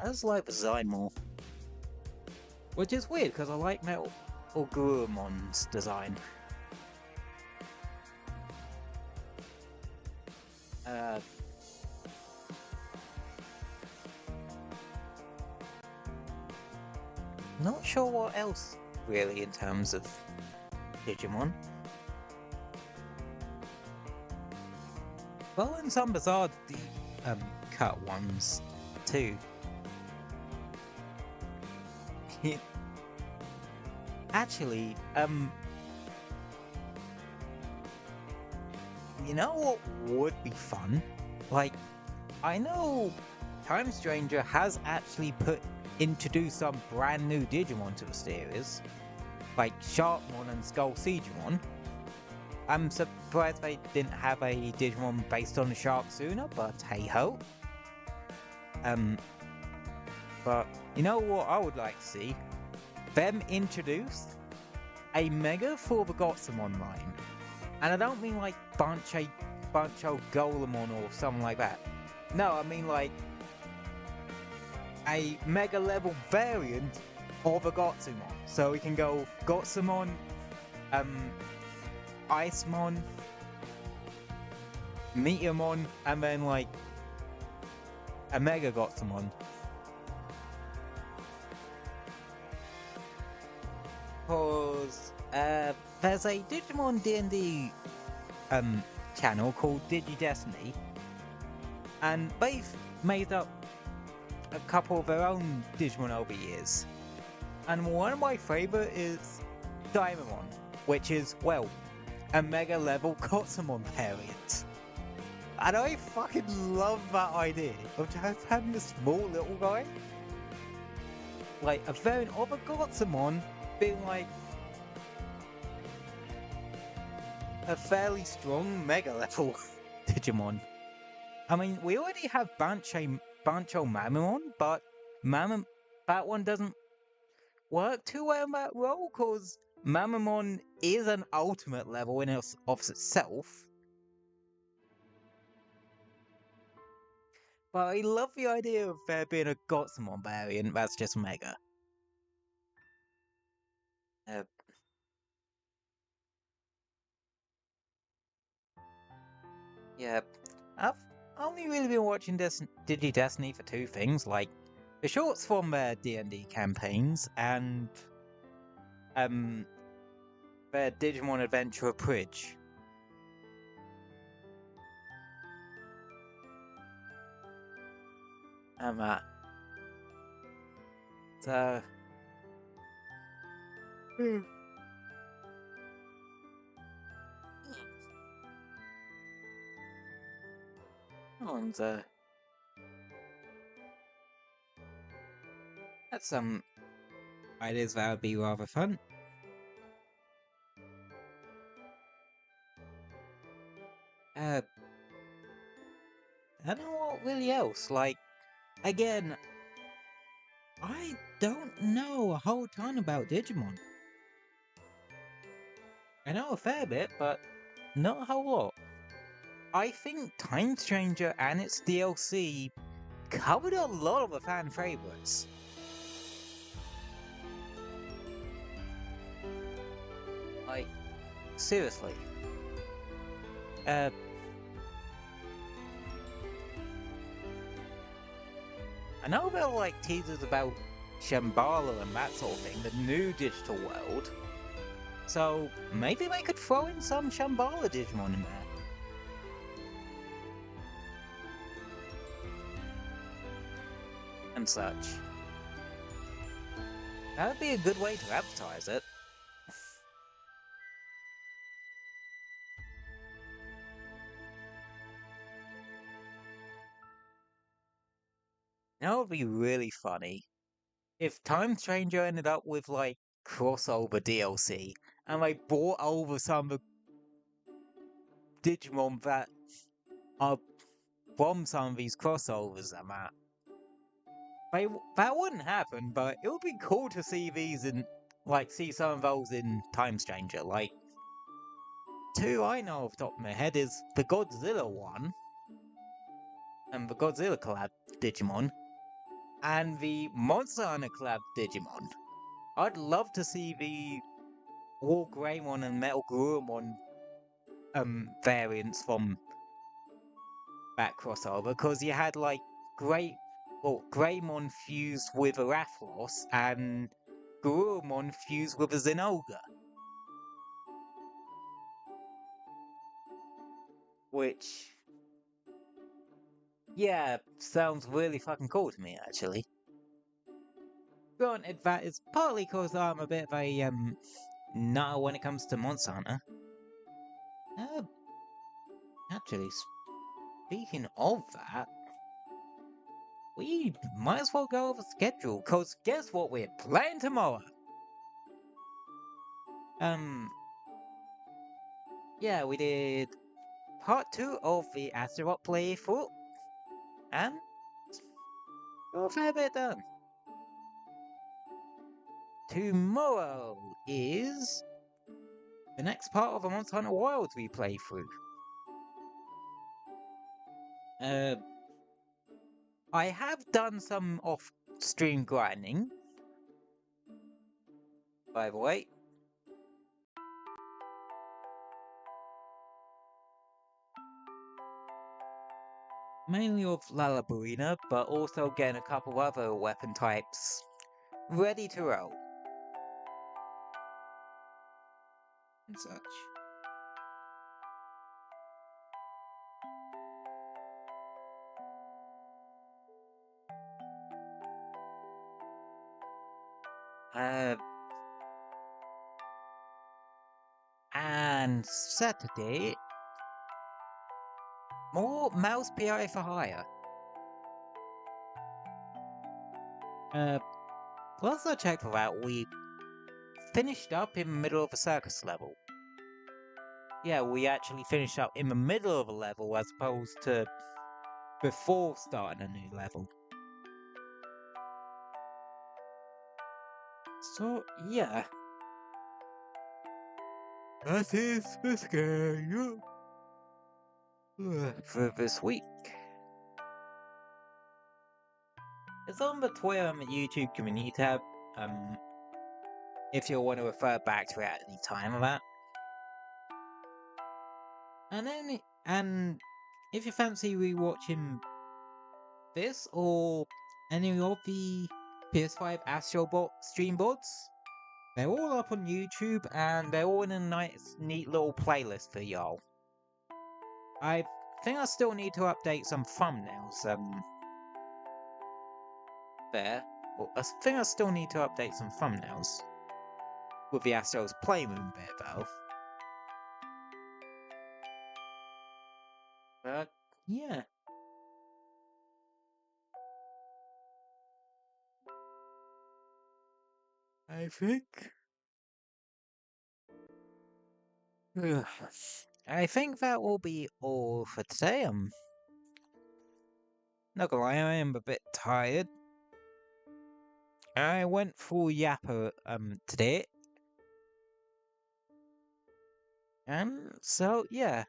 I just like the design more. Which is weird, because I like Metal Garurumon's design. Not sure what else, really, in terms of Digimon. Well, and some bizarre cut ones, too. Actually, you know what would be fun? Like, I know Time Stranger has actually introduced some brand new Digimon to the series, like Sharpmon and Skull Siegemon. I'm surprised they didn't have a Digimon based on Sharp sooner, but hey ho. But you know what I would like to see? Them introduce a Mega for the Gotsumon line. And I don't mean like Bancho Golemon or something like that. No, I mean like a Mega level variant of a Gotsumon. So we can go Gotsumon, Icemon, Meteormon, and then like a Mega Gotsumon. Because there's a Digimon D&D channel called DigiDestiny, and they've made up a couple of their own Digimon over years. And one of my favourite is Daimamon, which is, well, a Mega level Gotsumon variant. And I fucking love that idea of just having this small little guy, like a variant of a Gotsumon, being like a fairly strong Mega level Digimon. I mean, we already have Bancho Mamamon, but that one doesn't work too well in that role, because Mamamon is an ultimate level in of itself. But I love the idea of there being a Gotsumon variant that's just Mega. Uh, yeah, I've only really been watching Digi-Destiny for two things, like the shorts from their D&D campaigns and their Digimon Adventure Bridge. So... And, that's some ideas that would be rather fun. I don't know what really else, like, again, I don't know a whole ton about Digimon. I know a fair bit, but not a whole lot. I think Time Stranger and its DLC covered a lot of the fan favorites. Like, seriously. I know there are like teasers about Shambhala and that sort of thing, the new digital world. So maybe they could throw in some Shambhala Digimon in there. And such. That would be a good way to advertise it. That would be really funny if Time Stranger ended up with like crossover DLC and they brought over some of the Digimon that are from some of these crossovers and that. That wouldn't happen, but it would be cool to see these in, like, see some of those in Time Stranger. Like, two I know off the top of my head is the Godzilla one, and the Godzilla collab Digimon, and the Monster Hunter collab Digimon. I'd love to see the War Greymon and Metal Gurumon variants from that crossover, because you had like Greymon fused with a Rathalos and Gurumon fused with a Zenogre. Which, yeah, sounds really fucking cool to me, actually. Granted, that is partly because I'm a bit of a, nutter when it comes to Monster Hunter. Actually, speaking of that, we might as well go over schedule, because guess what we're playing tomorrow? Yeah, we did part 2 of the Astro Bot playthrough, and got a fair bit done. Tomorrow is the next part of the Monster Hunter Wilds we play through. I have done some off-stream grinding, by the way. Mainly of Lalaburina, but also getting a couple other weapon types ready to roll. And such. And Saturday, more Mouse PI for hire. Last I checked for that, we finished up in the middle of a circus level. Yeah, we actually finished up in the middle of a level as opposed to before starting a new level. So, yeah. That is the schedule for this week. It's on the Twitter and the YouTube community tab, if you'll want to refer back to it at any time of that. And if you fancy rewatching this or any of the PS5 Astro Bot stream bots, they're all up on YouTube and they're all in a nice, neat little playlist for y'all. I think I still need to update some thumbnails, there. Well, I think I still need to update some thumbnails with the Astro's Playroom bit, though. But, yeah. I think... I think that will be all for today. Not gonna lie, I am a bit tired. I went full yapper, today. And so, yeah.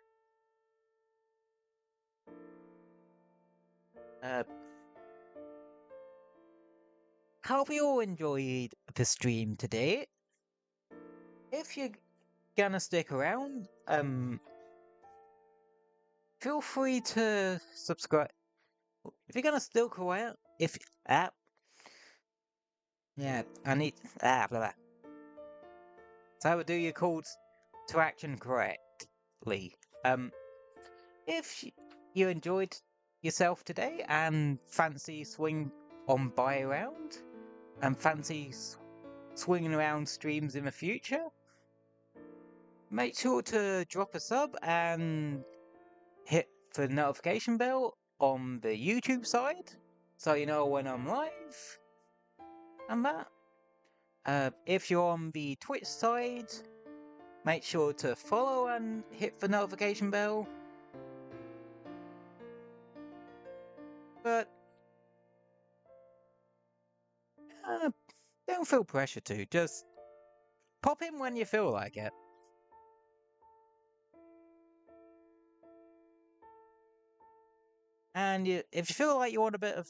Hope you all enjoyed the stream today. If you're gonna stick around, feel free to subscribe. If you're gonna stick around, yeah, I need blah blah. So I would do your calls to action correctly. If you enjoyed yourself today and fancy swing on by around and fancy swinging around streams in the future, make sure to drop a sub and hit the notification bell on the YouTube side so you know when I'm live and that. If you're on the Twitch side, make sure to follow and hit the notification bell. But don't feel pressure to, just pop in when you feel like it. And if you feel like you want a bit of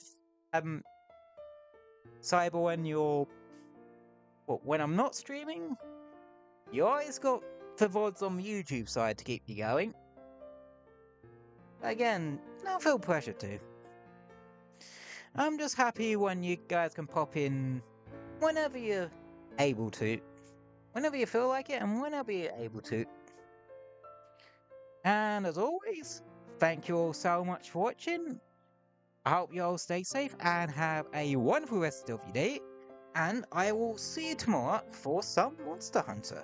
cyber when you're when I'm not streaming, you always got the VODs on the YouTube side to keep you going. Again, don't feel pressure to. I'm just happy when you guys can pop in whenever you're able to. Whenever you feel like it and whenever you're able to. And as always, thank you all so much for watching. I hope you all stay safe and have a wonderful rest of your day. And I will see you tomorrow for some Monster Hunter.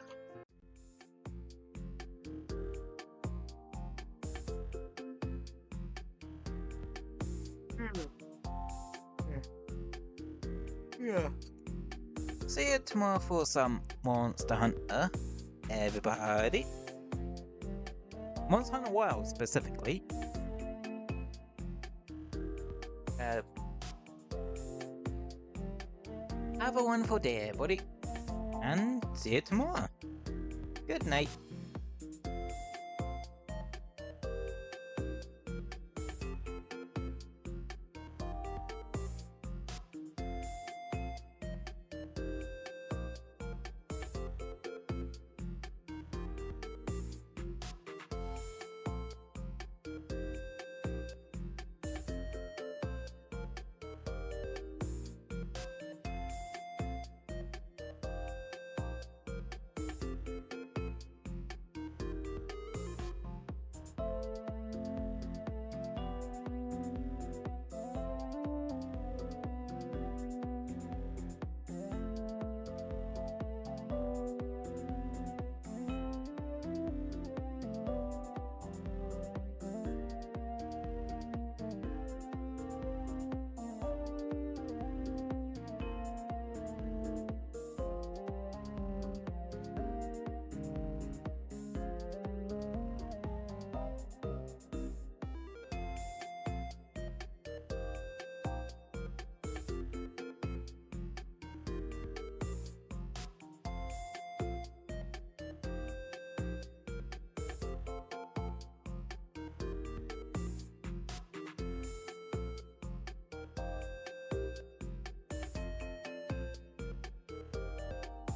Yeah. See you tomorrow for some Monster Hunter, everybody. Monster Hunter Wild, specifically. Have a wonderful day, everybody. And see you tomorrow. Good night.